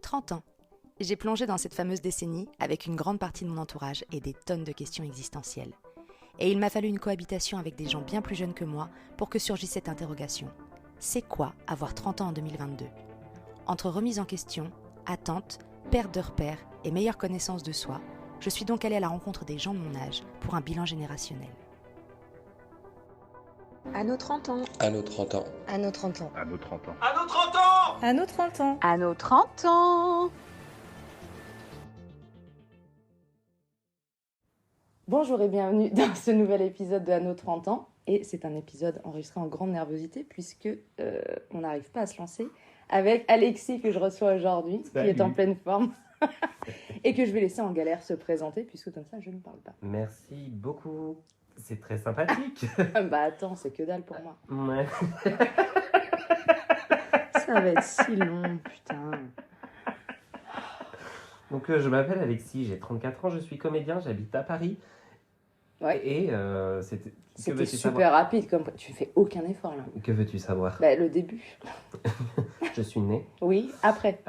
30 ans. J'ai plongé dans cette fameuse décennie avec une grande partie de mon entourage et des tonnes de questions existentielles. Et il m'a fallu une cohabitation avec des gens bien plus jeunes que moi pour que surgisse cette interrogation. C'est quoi avoir 30 ans en 2022 ? Entre remise en question, attente, perte de repères et meilleure connaissance de soi, je suis donc allée à la rencontre des gens de mon âge pour un bilan générationnel. À nos 30 ans. À nos 30 ans. À nos 30 ans. À nos 30 ans. À nos 30 ans. À nos 30 ans. À nos 30 ans. Bonjour et bienvenue dans ce nouvel épisode de À nos 30 ans. Et c'est un épisode enregistré en grande nervosité puisque on n'arrive pas à se lancer avec Alexis que je reçois aujourd'hui, qui est en pleine forme et que je vais laisser en galère se présenter puisque comme ça je ne parle pas. Merci beaucoup. C'est très sympathique. Bah attends, c'est que dalle pour moi. Ouais. Ça va être si long, putain. Donc je m'appelle Alexis, j'ai 34 ans, je suis comédien, j'habite à Paris. Ouais. Et c'était super savoir rapide, comme tu fais aucun effort là. Que veux-tu savoir? Bah le début. Je suis né. Oui, après.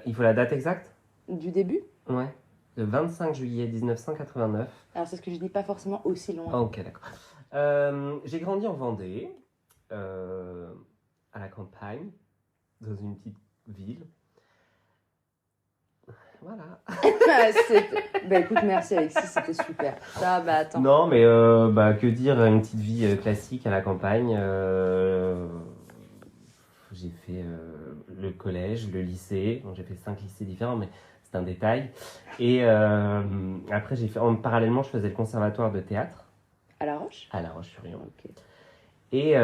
Il faut la date exacte? Du début? Ouais. Le 25 juillet 1989. Alors c'est ce que je dis, pas forcément aussi loin. Oh, ok, d'accord. J'ai grandi en Vendée, à la campagne, dans une petite ville. Voilà. Bah écoute, merci Alexis, c'était super. Ça, bah attends. Non, mais que dire, une petite vie classique à la campagne. J'ai fait le collège, le lycée. Bon, j'ai fait 5 lycées différents, mais c'est un détail. Et après, parallèlement, je faisais le conservatoire de théâtre. À La Roche? À La Roche-sur-Yon. Ok. Et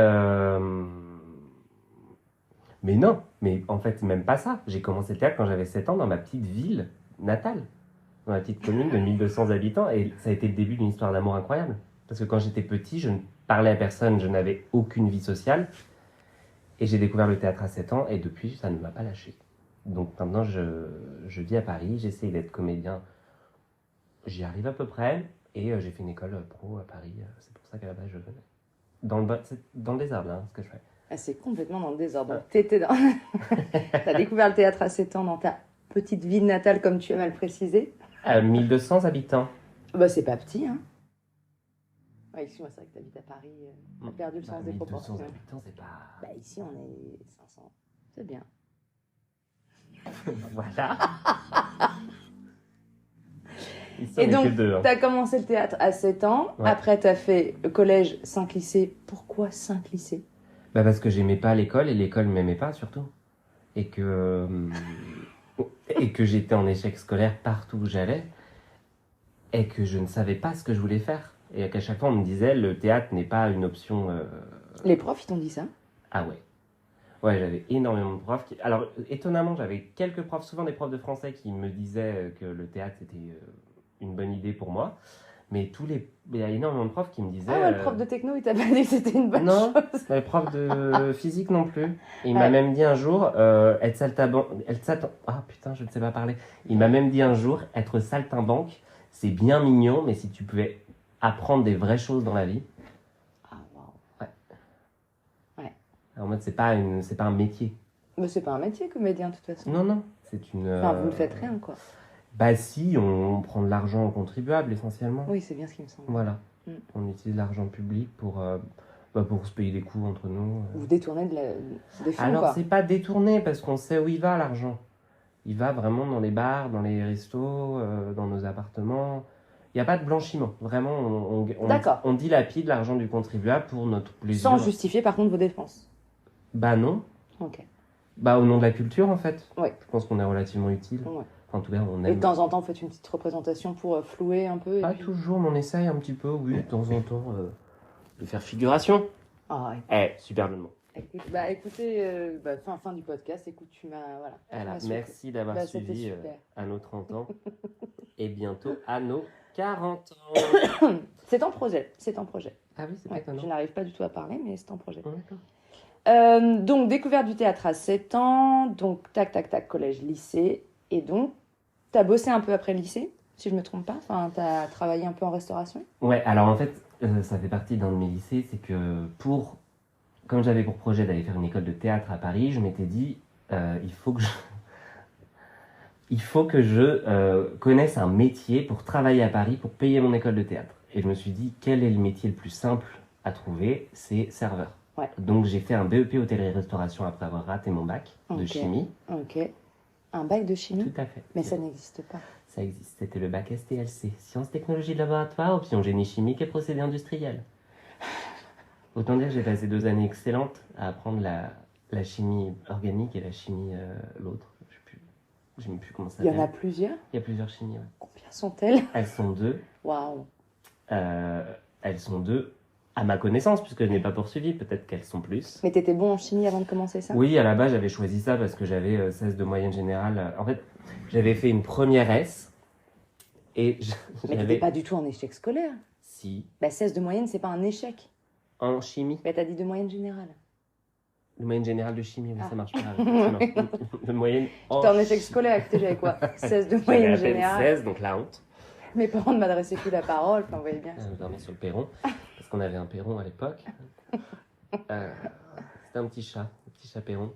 mais non, mais en fait, même pas ça. J'ai commencé le théâtre quand j'avais 7 ans dans ma petite ville natale, dans ma petite commune de 1200 habitants. Et ça a été le début d'une histoire d'amour incroyable. Parce que quand j'étais petit, je ne parlais à personne, je n'avais aucune vie sociale. Et j'ai découvert le théâtre à 7 ans et depuis, ça ne m'a pas lâché. Donc maintenant, je vis à Paris, j'essaye d'être comédien. J'y arrive à peu près. Et j'ai fait une école pro à Paris. C'est pour ça qu'à la base, je venais. C'est dans le désordre, là, ce que je fais. Ah, c'est complètement dans le désordre. T'as découvert le théâtre à 7 ans dans ta petite ville natale, comme tu as mal précisé. 1200 habitants. Bah, c'est pas petit, hein. Ouais, excuse-moi, c'est vrai que t'habites à Paris. T'as perdu le sens des 1200 proportions. habitants, c'est pas... Bah, ici, on est 500. C'est bien. Voilà. Ici, Et on est donc, que deux, hein. t'as commencé le théâtre à 7 ans. Ouais. Après, t'as fait le collège, 5 lycées. Pourquoi 5 lycées? Bah parce que j'aimais pas l'école et l'école m'aimait pas surtout. Et que j'étais en échec scolaire partout où j'allais. Et que je ne savais pas ce que je voulais faire. Et qu'à chaque fois on me disait le théâtre n'est pas une option... Les profs, ils t'ont dit ça? Ah ouais. Ouais, j'avais énormément de profs. Alors étonnamment, j'avais quelques profs, souvent des profs de français qui me disaient que le théâtre c'était une bonne idée pour moi. Mais il y a énormément de profs qui me disaient... Ah ouais, le prof de techno, il t'a pas dit que c'était une bonne non, chose. le prof de physique non plus. Et il Ouais. m'a même dit un jour, être saltimbanque... Ah putain, je ne sais pas parler. Il m'a même dit un jour, être saltimbanque, c'est bien mignon, mais si tu pouvais apprendre des vraies choses dans la vie... Ah, waouh. En mode, c'est pas un métier. Mais c'est pas un métier, comédien, de toute façon. Non, c'est une... Enfin, vous ne faites rien, quoi. Bah si, on prend de l'argent aux contribuables, essentiellement. Oui, c'est bien ce qui me semble. Voilà. Mm. On utilise l'argent public pour se payer des coûts entre nous. Vous détournez des fonds, Alors, quoi. c'est pas détourné, parce qu'on sait où il va, l'argent. Il va vraiment dans les bars, dans les restos, dans nos appartements. Il n'y a pas de blanchiment. Vraiment, D'accord. on dilapide l'argent du contribuable pour notre plaisir. Sans justifier, par contre, vos dépenses. Bah non. Ok. Bah au nom de la culture, en fait. Ouais. Je pense qu'on est relativement utile. Ouais. Enfin, en tout cas, on Et aime. de temps en temps, vous faites une petite représentation pour flouer un peu. Et Pas puis... toujours, mais on essaye un petit peu, oui, de temps en temps, de faire figuration. Ah, ouais. Super jeu de mots. Écoutez, fin du podcast. Écoute, tu m'as... Voilà. Voilà, Tu m'as merci d'avoir Bah, c'était suivi super. à nos 30 ans et bientôt à nos 40 ans. C'est en projet. C'est en projet. Ah oui, c'est Ouais, étonnant. je n'arrive pas du tout à parler, mais c'est en projet. Ouais, d'accord. Donc, découverte du théâtre à 7 ans. Donc, tac, collège, lycée. Et donc, t'as bossé un peu après le lycée, si je me trompe pas. Enfin, t'as travaillé un peu en restauration. Ouais, alors en fait, ça fait partie d'un de mes lycées, c'est que comme j'avais pour projet d'aller faire une école de théâtre à Paris, je m'étais dit, il faut que il faut que je connaisse un métier pour travailler à Paris, pour payer mon école de théâtre. Et je me suis dit, quel est le métier le plus simple à trouver? C'est serveur. Ouais. Donc j'ai fait un BEP hôtellerie-restauration après avoir raté mon bac de Ok. chimie. Ok. Un bac de chimie? Tout à fait. Mais ça n'existe pas. Ça existe. C'était le bac STLC. Sciences, technologies de laboratoire, option génie chimique et procédés industriels. Autant dire que j'ai passé 2 années excellentes à apprendre la chimie organique et la chimie l'autre. Je sais même plus comment ça Il y en s'appelle. a plusieurs. Il y a plusieurs chimies, ouais. Combien sont-elles? Elles sont 2. Waouh. Elles sont 2 à ma connaissance, puisque je n'ai pas poursuivi. Peut-être qu'elles sont plus. Mais t'étais bon en chimie avant de commencer ça? Oui, à la base, j'avais choisi ça parce que j'avais 16 de moyenne générale. En fait, j'avais fait une première S. Et Mais t'étais j'avais... pas du tout en échec scolaire. Si, Bah 16 de moyenne, c'est pas un échec. en chimie. Bah t'as dit de moyenne générale. Le moyenne générale de chimie, oui, Ah. ça marche pas. effectivement. De moyenne J'étais en échec scolaire, écoutez, j'avais quoi? 16 de J'avais moyenne à peine générale. 16, donc la honte. Mes parents ne m'adressaient plus la parole, enfin, vous voyez bien. Je dormais sur le perron, parce qu'on avait un perron à l'époque. C'était un petit chat perron.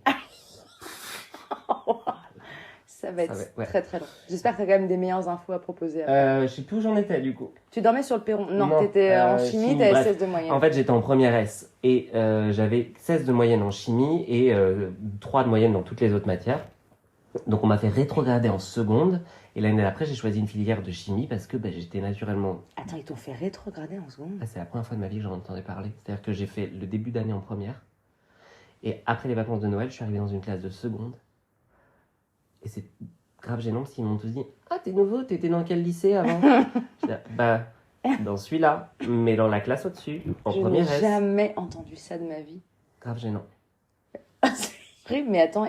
Ça va être Ça va, ouais. très très long. J'espère que t'as quand même des meilleures infos à proposer. Après. Je sais plus où j'en étais du coup. Tu dormais sur le perron? Non, Non, t'étais en chimie, chimie, t'avais bref. 16 de moyenne. En fait, j'étais en première S et j'avais 16 de moyenne en chimie et 3 de moyenne dans toutes les autres matières. Donc on m'a fait rétrograder en seconde et l'année d'après, j'ai choisi une filière de chimie parce que j'étais naturellement... Attends, ils t'ont fait rétrograder en seconde? Ah, c'est la première fois de ma vie que j'en entendais parler. C'est-à-dire que j'ai fait le début d'année en première et après les vacances de Noël, je suis arrivé dans une classe de seconde et c'est grave gênant parce qu'ils m'ont tous dit « Ah, t'es nouveau, t'étais dans quel lycée avant ?» Je dis, bah, dans celui-là, mais dans la classe au-dessus, en Je n'ai première S. jamais entendu ça de ma vie. Grave gênant. C'est horrible, mais attends,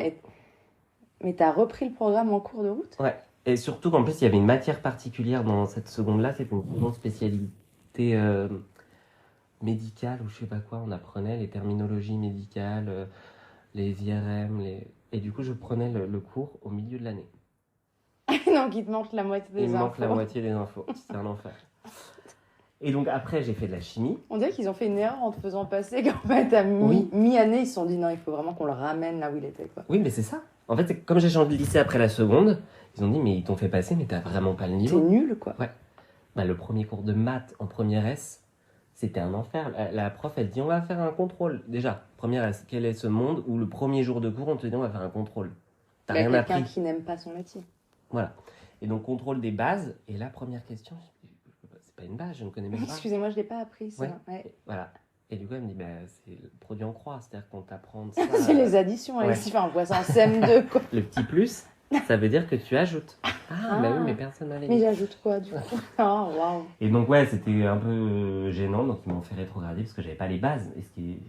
mais t'as repris le programme en cours de route? Ouais, et surtout qu'en plus, il y avait une matière particulière dans cette seconde-là, c'était une grande spécialité médicale ou je sais pas quoi. On apprenait les terminologies médicales, les IRM, et du coup, je prenais le cours au milieu de l'année. Donc il te manque la moitié des Il me infos. manque la moitié des infos, c'est un enfer. Et donc après, j'ai fait de la chimie. On dirait qu'ils ont fait une erreur en te faisant passer qu'en fait, à Oui. mi-année, ils se sont dit non, il faut vraiment qu'on le ramène là où il était, quoi. Oui, mais c'est ça. En fait, comme j'ai changé de lycée après la seconde, ils ont dit, mais ils t'ont fait passer, mais t'as vraiment pas le C'est niveau. nul, quoi. Bah, le premier cours de maths en première S, c'était un enfer. La prof, elle dit, on va faire un contrôle. Déjà, première S, quel est ce monde où le premier jour de cours, on te dit, on va faire un contrôle. T'as Il y a rien quelqu'un appris. qui n'aime pas son métier. Voilà. Et donc, contrôle des bases. Et la première question, c'est pas une base, je ne connais même pas. Excusez-moi, je l'ai pas appris, ça. Ouais. Ouais. Et voilà. Et du coup, elle me dit, bah, c'est le produit en croix. C'est-à-dire qu'on t'apprend ça. C'est les additions, Ouais. Alexis. Enfin, on voit ça en CM2, quoi. Le petit plus, ça veut dire que tu ajoutes. Ah, bah oui, mais personne m'avait Mais dit. j'ajoute quoi, du coup? Oh, waouh. Et donc, ouais, c'était un peu gênant. Donc, ils m'ont fait rétrograder parce que j'avais pas les bases. Et ce qui est...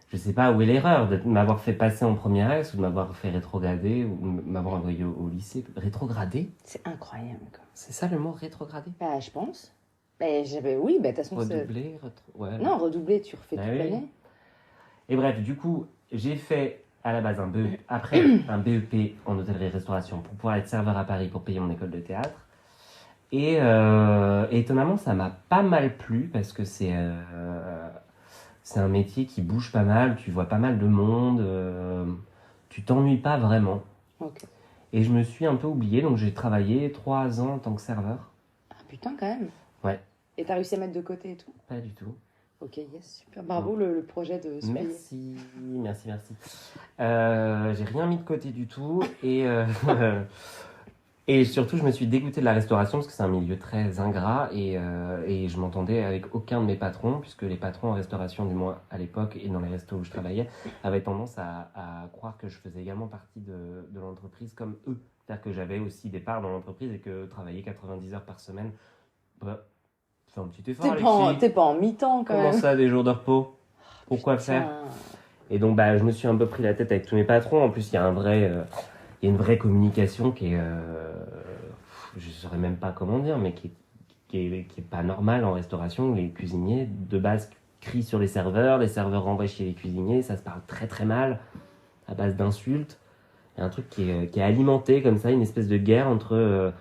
Je sais pas où est l'erreur de m'avoir fait passer en première S ou de m'avoir fait rétrograder ou de m'avoir envoyé au lycée. Rétrograder? C'est incroyable, quoi. C'est ça le mot, rétrograder? Bah, je pense. Bah, oui, bah, de toute façon, c'est... Redoubler, ouais. Non, redoubler, tu refais Ah toute oui. l'année. Et bref, du coup, j'ai fait à la base un BEP, après un BEP en hôtellerie-restauration pour pouvoir être serveur à Paris pour payer mon école de théâtre. Et étonnamment, ça m'a pas mal plu parce que c'est un métier qui bouge pas mal, tu vois pas mal de monde, tu t'ennuies pas vraiment. Ok. Et je me suis un peu oublié, donc j'ai travaillé 3 ans en tant que serveur. Ah, putain, quand même. Ouais. Et t'as réussi à mettre de côté et tout? Pas du tout. Ok, yes, super. Bravo, le projet de se payer. Merci. J'ai rien mis de côté du tout et surtout je me suis dégoûté de la restauration parce que c'est un milieu très ingrat et je m'entendais avec aucun de mes patrons puisque les patrons en restauration du moins à l'époque et dans les restos où je travaillais avaient tendance à croire que je faisais également partie de l'entreprise comme eux. C'est-à-dire que j'avais aussi des parts dans l'entreprise et que travailler 90 heures par semaine, bah, fais un petit effort Alexis. T'es pas en mi-temps, quand Comment même. ça, des jours de repos? Pourquoi faire? Putain. Et donc, je me suis un peu pris la tête avec tous mes patrons. En plus, il y a une vraie communication qui est, je ne saurais même pas comment dire, mais qui est pas normale en restauration. Les cuisiniers, de base, crient sur les serveurs renvoient chez les cuisiniers, ça se parle très très mal, à base d'insultes. Il y a un truc qui est alimenté comme ça, une espèce de guerre entre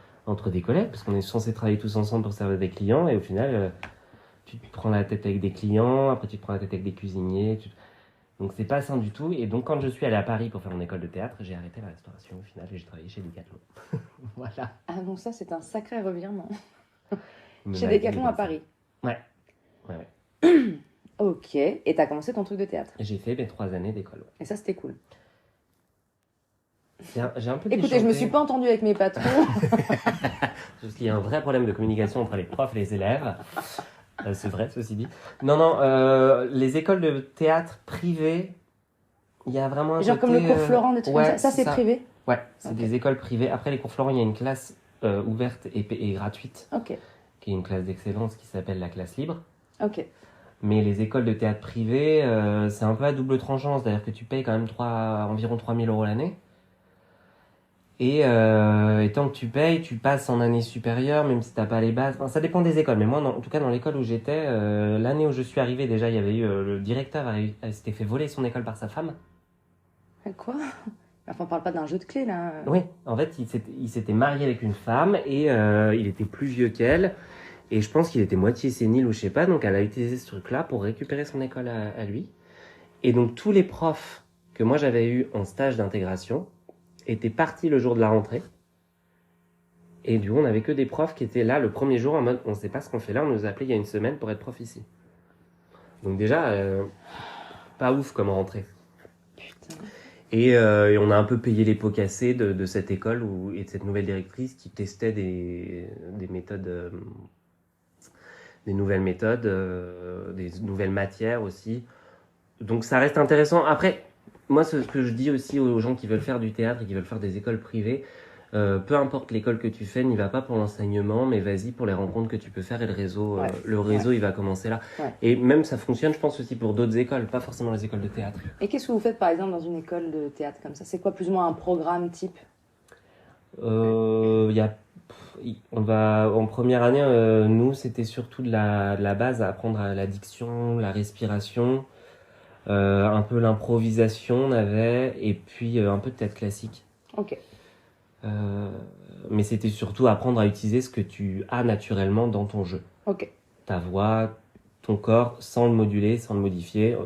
des collègues, parce qu'on est censé travailler tous ensemble pour servir des clients, et au final, tu te prends la tête avec des clients, après tu te prends la tête avec des cuisiniers. Donc c'est pas sain du tout. Et donc quand je suis allé à Paris pour faire mon école de théâtre, j'ai arrêté la restauration au final et j'ai travaillé chez Decathlon. Voilà. Ah non, ça c'est un sacré revirement. On me Chez l'a dit Decathlon comme à ça. Paris. Ouais. Ok, et t'as commencé ton truc de théâtre. J'ai fait mes 3 années d'école. Et ça c'était cool. J'ai un peu Écoutez, je me déchanté. suis pas entendue avec mes patrons. Parce qu'il y a un vrai problème de communication entre les profs et les élèves. C'est vrai, ceci dit. Non, les écoles de théâtre privées, il y a vraiment un Genre côté, comme le cours Florent, des trucs ouais, comme ça. Ça c'est privé. Ouais, c'est Ok. des écoles privées. Après les cours Florent, il y a une classe ouverte et gratuite, Ok, qui est une classe d'excellence qui s'appelle la classe libre. ok. Mais les écoles de théâtre privées, c'est un peu à double tranchant. C'est-à-dire que tu payes quand même environ 3 000 € l'année. Et tant que tu payes, tu passes en année supérieure, même si t'as pas les bases. Enfin, ça dépend des écoles. Mais moi, en tout cas, dans l'école où j'étais, l'année où je suis arrivé, déjà, il y avait eu le directeur s'était fait voler son école par sa femme. Quoi? Enfin, on parle pas d'un jeu de clés là. Oui, en fait, il s'était marié avec une femme et il était plus vieux qu'elle. Et je pense qu'il était moitié sénile ou je sais pas. Donc, elle a utilisé ce truc-là pour récupérer son école à lui. Et donc, tous les profs que moi j'avais eu en stage d'intégration étaient partis le jour de la rentrée. Et du coup, on n'avait que des profs qui étaient là le premier jour en mode on sait pas ce qu'on fait là, on nous a appelé il y a une semaine pour être prof ici. Donc, déjà, pas ouf comme rentrée. Putain. Et on a un peu payé les pots cassés de cette école et de cette nouvelle directrice qui testait des méthodes, des nouvelles méthodes, des nouvelles matières aussi. Donc ça reste intéressant. Après, moi, ce que je dis aussi aux gens qui veulent faire du théâtre et qui veulent faire des écoles privées, peu importe l'école que tu fais, n'y va pas pour l'enseignement, mais vas-y pour les rencontres que tu peux faire et le réseau. Ouais. Le réseau, il va commencer là. Ouais. Et même ça fonctionne, je pense, aussi pour d'autres écoles, pas forcément les écoles de théâtre. Et qu'est-ce que vous faites par exemple dans une école de théâtre comme ça? C'est quoi plus ou moins un programme type? On va en première année, nous c'était surtout de la base à apprendre à la diction, la respiration, un peu l'improvisation on avait, et puis un peu de théâtre classique. Ok. Mais c'était surtout apprendre à utiliser ce que tu as naturellement dans ton jeu. Ok. Ta voix, ton corps, sans le moduler, sans le modifier,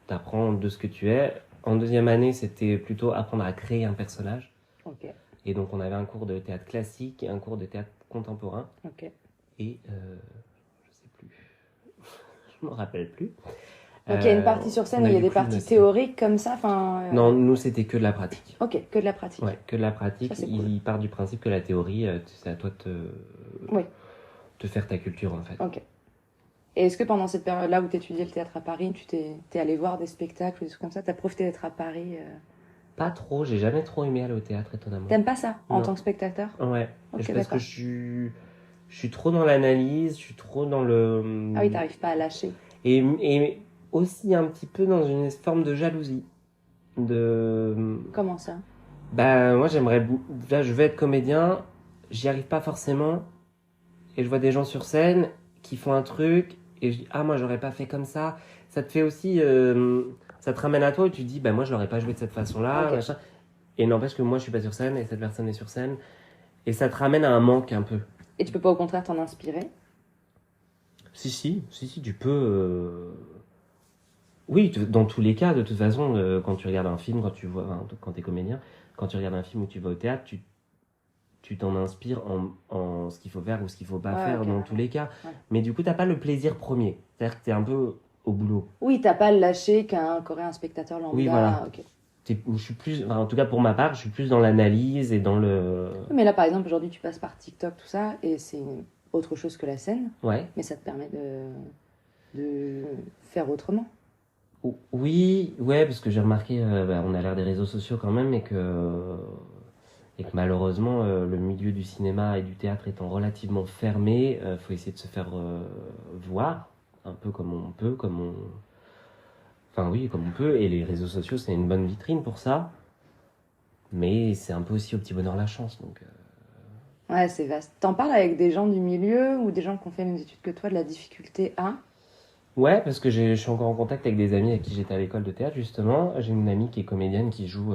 t'apprends de ce que tu es. En deuxième année, c'était plutôt apprendre à créer un personnage. Ok. Et donc, on avait un cours de théâtre classique et un cours de théâtre contemporain. Ok. Et je sais plus. Je me rappelle plus. Donc il y a une partie sur scène où il y a des parties théoriques comme ça. Non, nous, c'était que de la pratique. Ok, que de la pratique. Ouais, que de la pratique. Ça, c'est Il part du principe que la théorie, c'est à toi de Oui. te faire ta culture, en fait. Ok. Et est-ce que pendant cette période-là où tu étudiais le théâtre à Paris, tu t'es allé voir des spectacles ou des trucs comme ça? T'as profité d'être à Paris Pas trop, j'ai jamais trop aimé aller au théâtre, étonnamment. T'aimes pas ça en Non. tant que spectateur? Ouais, Ok, parce que d'accord. je suis trop dans l'analyse, je suis trop dans le... Ah oui, t'arrives pas à lâcher. Et aussi un petit peu dans une forme de jalousie. Comment ça? Bah, moi, là, je vais être comédien, j'y arrive pas forcément, et je vois des gens sur scène qui font un truc, et je dis, ah, moi, j'aurais pas fait comme ça. Ça te fait aussi... ça te ramène à toi, et tu te dis, bah, moi, je l'aurais pas joué de cette façon-là, Ok. machin. Et n'empêche que moi, je suis pas sur scène, et cette personne est sur scène, et ça te ramène à un manque, un peu. Et tu peux pas au contraire t'en inspirer? Si, tu peux... Oui, dans tous les cas, de toute façon, quand tu regardes un film, quand t'es comédien, quand tu regardes un film ou tu vas au théâtre, tu t'en inspires en ce qu'il faut faire ou ce qu'il faut pas Ouais, faire ok, dans ouais. tous les cas. Ouais. Mais du coup, t'as pas le plaisir premier. C'est-à-dire que t'es un peu au boulot. Oui, t'as pas le lâcher qu'aurait un spectateur lambda. Oui, voilà. Ok. Je suis plus, en tout cas pour ma part, je suis plus dans l'analyse et dans le... Mais là, par exemple, aujourd'hui, tu passes par TikTok, tout ça, et c'est autre chose que la scène, Ouais. mais ça te permet de faire autrement. Oui, ouais, parce que j'ai remarqué, on a l'air des réseaux sociaux quand même, et que malheureusement, le milieu du cinéma et du théâtre étant relativement fermé, faut essayer de se faire voir, un peu comme on peut, Enfin oui, comme on peut, et les réseaux sociaux, c'est une bonne vitrine pour ça, mais c'est un peu aussi au petit bonheur la chance, donc... Ouais, c'est vaste. T'en parles avec des gens du milieu ou des gens qui ont fait les mêmes études que toi de la difficulté à... Ouais, parce que je suis encore en contact avec des amis avec qui j'étais à l'école de théâtre, justement. J'ai une amie qui est comédienne, qui joue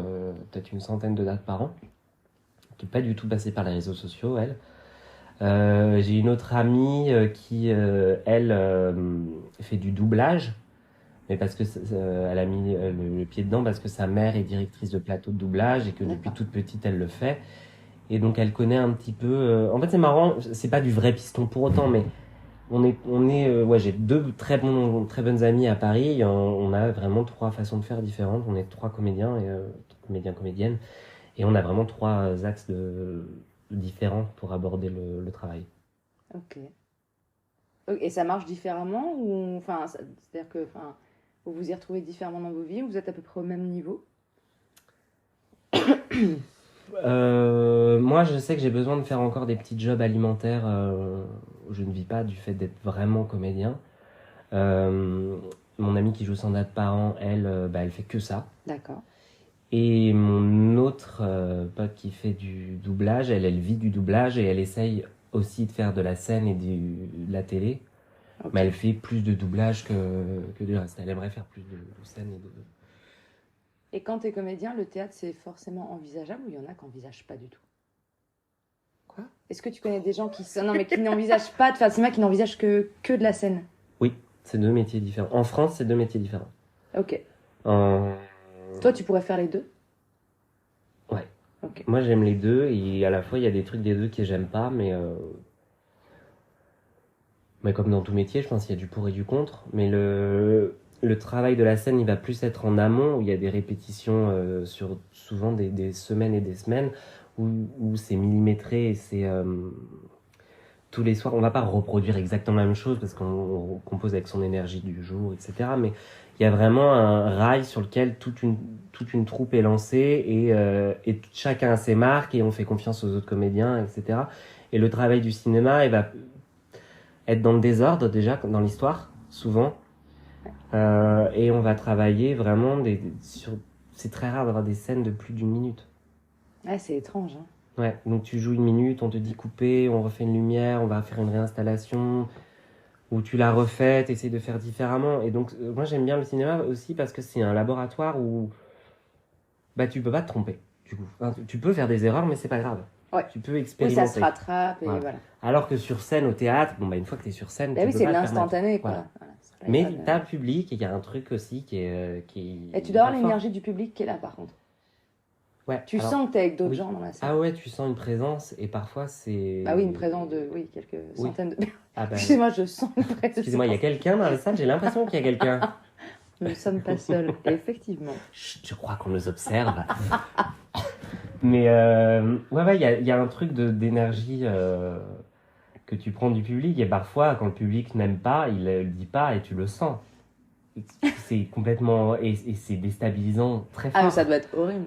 peut-être une centaine de dates par an, qui n'est pas du tout passée par les réseaux sociaux, elle. J'ai une autre amie qui, elle, fait du doublage, Mais parce que elle a mis le pied dedans parce que sa mère est directrice de plateau de doublage et que depuis toute petite elle le fait. Et donc elle connaît un petit peu. En fait c'est marrant, c'est pas du vrai piston pour autant, mais ouais, j'ai deux très bonnes amies à Paris. On a vraiment 3 façons de faire différentes. On est 3 comédiens et comédiennes, et on a vraiment 3 axes différents pour aborder le travail. Ok. Et ça marche différemment ou enfin, c'est-à-dire que enfin, vous vous y retrouvez différemment dans vos vies ou vous êtes à peu près au même niveau? Moi, je sais que j'ai besoin de faire encore des petits jobs alimentaires où je ne vis pas du fait d'être vraiment comédien. Mon amie qui joue 100 dates par an, elle fait que ça. D'accord. Et mon autre pote qui fait du doublage, elle vit du doublage et elle essaye aussi de faire de la scène et de la télé. Okay. Mais elle fait plus de doublage que du reste. Elle aimerait faire plus de scène et de... Et quand tu es comédien, le théâtre, c'est forcément envisageable ou il y en a qui n'envisagent pas du tout? Quoi? Est-ce que tu connais des gens qui n'envisagent pas de faire cinéma, qui n'envisagent que de la scène? Oui, c'est 2 métiers différents. En France, c'est 2 métiers différents. Ok. Toi, tu pourrais faire les deux? Ouais. Okay. Moi, j'aime les deux et à la fois, il y a des trucs des deux que j'aime pas, mais comme dans tout métier, je pense qu'il y a du pour et du contre. Mais le travail de la scène, il va plus être en amont, où il y a des répétitions sur souvent des semaines et des semaines, où c'est millimétré et c'est tous les soirs. On va pas reproduire exactement la même chose parce qu'on compose avec son énergie du jour, etc. Mais il y a vraiment un rail sur lequel toute une troupe est lancée et chacun a ses marques et on fait confiance aux autres comédiens, etc. Et le travail du cinéma, il va être dans le désordre déjà, dans l'histoire, souvent. Et on va travailler vraiment c'est très rare d'avoir des scènes de plus d'1 minute. Ouais, c'est étrange. Hein. Ouais, donc tu joues 1 minute, on te dit couper, on refait une lumière, on va faire une réinstallation, ou tu la refais, t'essayes de faire différemment. Et donc, moi j'aime bien le cinéma aussi parce que c'est un laboratoire où tu peux pas te tromper, du coup. Enfin, tu peux faire des erreurs, mais c'est pas grave. Ouais. Tu peux expérimenter. Oui, ça se rattrape et voilà. Alors que sur scène, au théâtre, une fois que t'es sur scène, tu peux c'est pas l'instantané, quoi. Voilà. Mais t'as le public et il y a un truc aussi qui est... Et tu dois avoir l'énergie du public qui est là, par contre. Ouais. Tu sens que t'es avec d'autres gens dans la salle. Ah ouais, tu sens une présence et parfois c'est... Bah oui, une présence de quelques centaines de... Excusez-moi, je sens une présence. Excusez-moi, il y a quelqu'un dans la salle, j'ai l'impression qu'il y a quelqu'un. Nous ne sommes pas seuls, effectivement. Je crois qu'on nous observe. Mais il y a un truc d'énergie que tu prends du public et parfois quand le public n'aime pas, il le dit pas et tu le sens. C'est complètement... Et c'est déstabilisant très fort. Ah mais ça doit être horrible.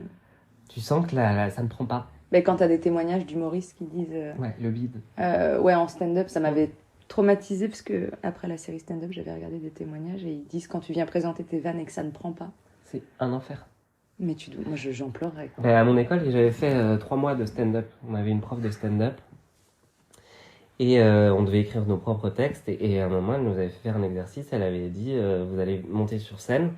Tu sens que ça ne prend pas. Mais quand t'as des témoignages d'humoristes qui disent... Ouais, le bide. En stand-up, ça m'avait traumatisée parce que après la série stand-up, j'avais regardé des témoignages et ils disent quand tu viens présenter tes vannes et que ça ne prend pas. C'est un enfer. Mais moi j'en pleurais. À mon école, j'avais fait 3 mois de stand-up. On avait une prof de stand-up. Et on devait écrire nos propres textes. Et à un moment, elle nous avait fait faire un exercice. Elle avait dit, vous allez monter sur scène.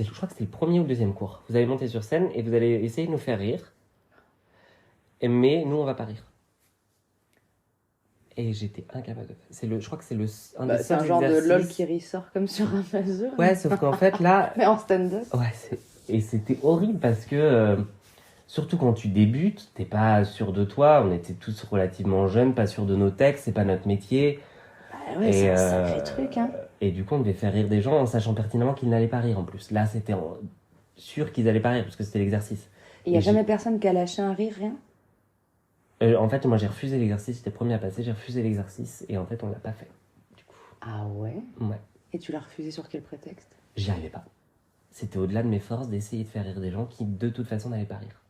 Je crois que c'était le 1er ou le 2e cours. Vous allez monter sur scène et vous allez essayer de nous faire rire. Mais nous, on va pas rire. Et j'étais incapable de faire. Je crois que c'est c'est un genre de LOL qui ressort comme sur Amazon. Ouais, sauf qu'en fait, là... Mais en stand-up. Ouais, et c'était horrible parce que... surtout quand tu débutes, t'es pas sûr de toi. On était tous relativement jeunes, pas sûrs de nos textes. C'est pas notre métier. Bah ouais, c'est un sacré truc, hein. Et du coup, on devait faire rire des gens en sachant pertinemment qu'ils n'allaient pas rire en plus. Là, c'était sûr qu'ils allaient pas rire parce que c'était l'exercice. Et il n'y a jamais personne qui a lâché un rire, rien? En fait, moi, j'ai refusé l'exercice. J'étais premier à passer, j'ai refusé l'exercice. Et en fait, on l'a pas fait. Du coup. Ah ouais? Ouais. Et tu l'as refusé sur quel prétexte? J'y arrivais pas. C'était au-delà de mes forces d'essayer de faire rire des gens qui, de toute façon, n'allaient pas rire.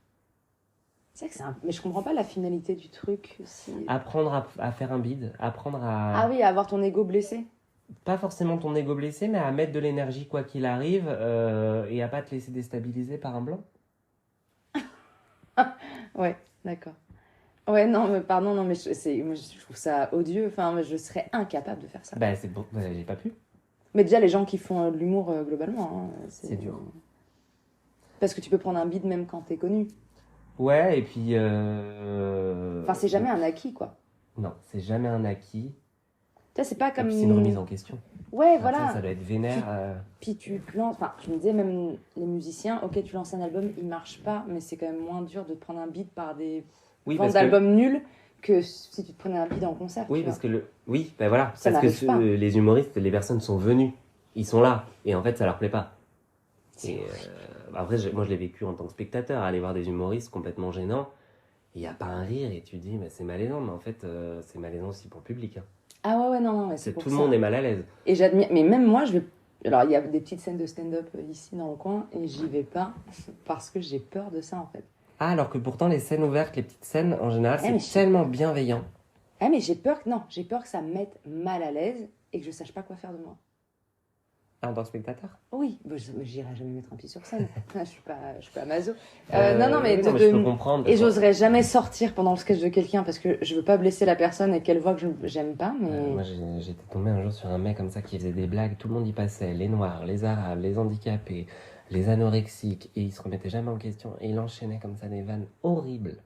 C'est vrai que mais je comprends pas la finalité du truc. Apprendre à faire un bide, apprendre à... Ah oui, à avoir ton ego blessé. Pas forcément ton ego blessé, mais à mettre de l'énergie quoi qu'il arrive et à pas te laisser déstabiliser par un blanc. Ouais, d'accord. Ouais, non, mais pardon, non, mais je trouve ça odieux. Enfin, je serais incapable de faire ça. Bah, c'est bon, j'ai pas pu. Mais déjà, les gens qui font de l'humour globalement, hein, c'est dur. Parce que tu peux prendre un bide même quand t'es connu. Ouais, et puis... Enfin, c'est jamais un acquis, quoi. Non, c'est jamais un acquis. Ça, c'est pas Et comme. puis c'est une remise en question. Ouais, Enfin, voilà. ça doit être vénère. Puis tu te lances, enfin, tu me disais même les musiciens, ok, tu lances un album, il marche pas, mais c'est quand même moins dur de te prendre un beat par des Oui, ventes parce que... d'albums nuls que si tu te prenais un beat en concert. Oui, tu parce vois. que oui, ben voilà, Ça parce que n'arrive pas. les humoristes, les personnes sont venues, ils sont là, et en fait, ça leur plaît pas. C'est Et après, moi, je l'ai vécu en tant que spectateur, aller voir des humoristes complètement gênants, il y a pas un rire, et tu te dis, mais c'est malaisant, mais en fait, c'est malaisant aussi pour le public. Hein. Ah ouais, non, mais c'est pour Tout ça. le monde est mal à l'aise. Et j'admire, mais même moi, je vais. Alors, il y a des petites scènes de stand-up ici dans le coin, et j'y vais pas parce que j'ai peur de ça en fait. Ah, alors que pourtant, les scènes ouvertes, les petites scènes, en général, mais c'est tellement bienveillant. Ah, mais j'ai peur que ça me mette mal à l'aise et que je sache pas quoi faire de moi. Ah, en tant que spectateur? Oui, j'irai jamais mettre un pied sur scène. je suis pas maso. Oui, mais non, mais je peux comprendre. Et j'oserais jamais sortir pendant le sketch de quelqu'un parce que je veux pas blesser la personne et qu'elle voit que j'aime pas. Mais moi, j'étais tombé un jour sur un mec comme ça qui faisait des blagues, tout le monde y passait, les noirs, les arabes, les handicapés, les anorexiques, et il se remettait jamais en question, et il enchaînait comme ça des vannes horribles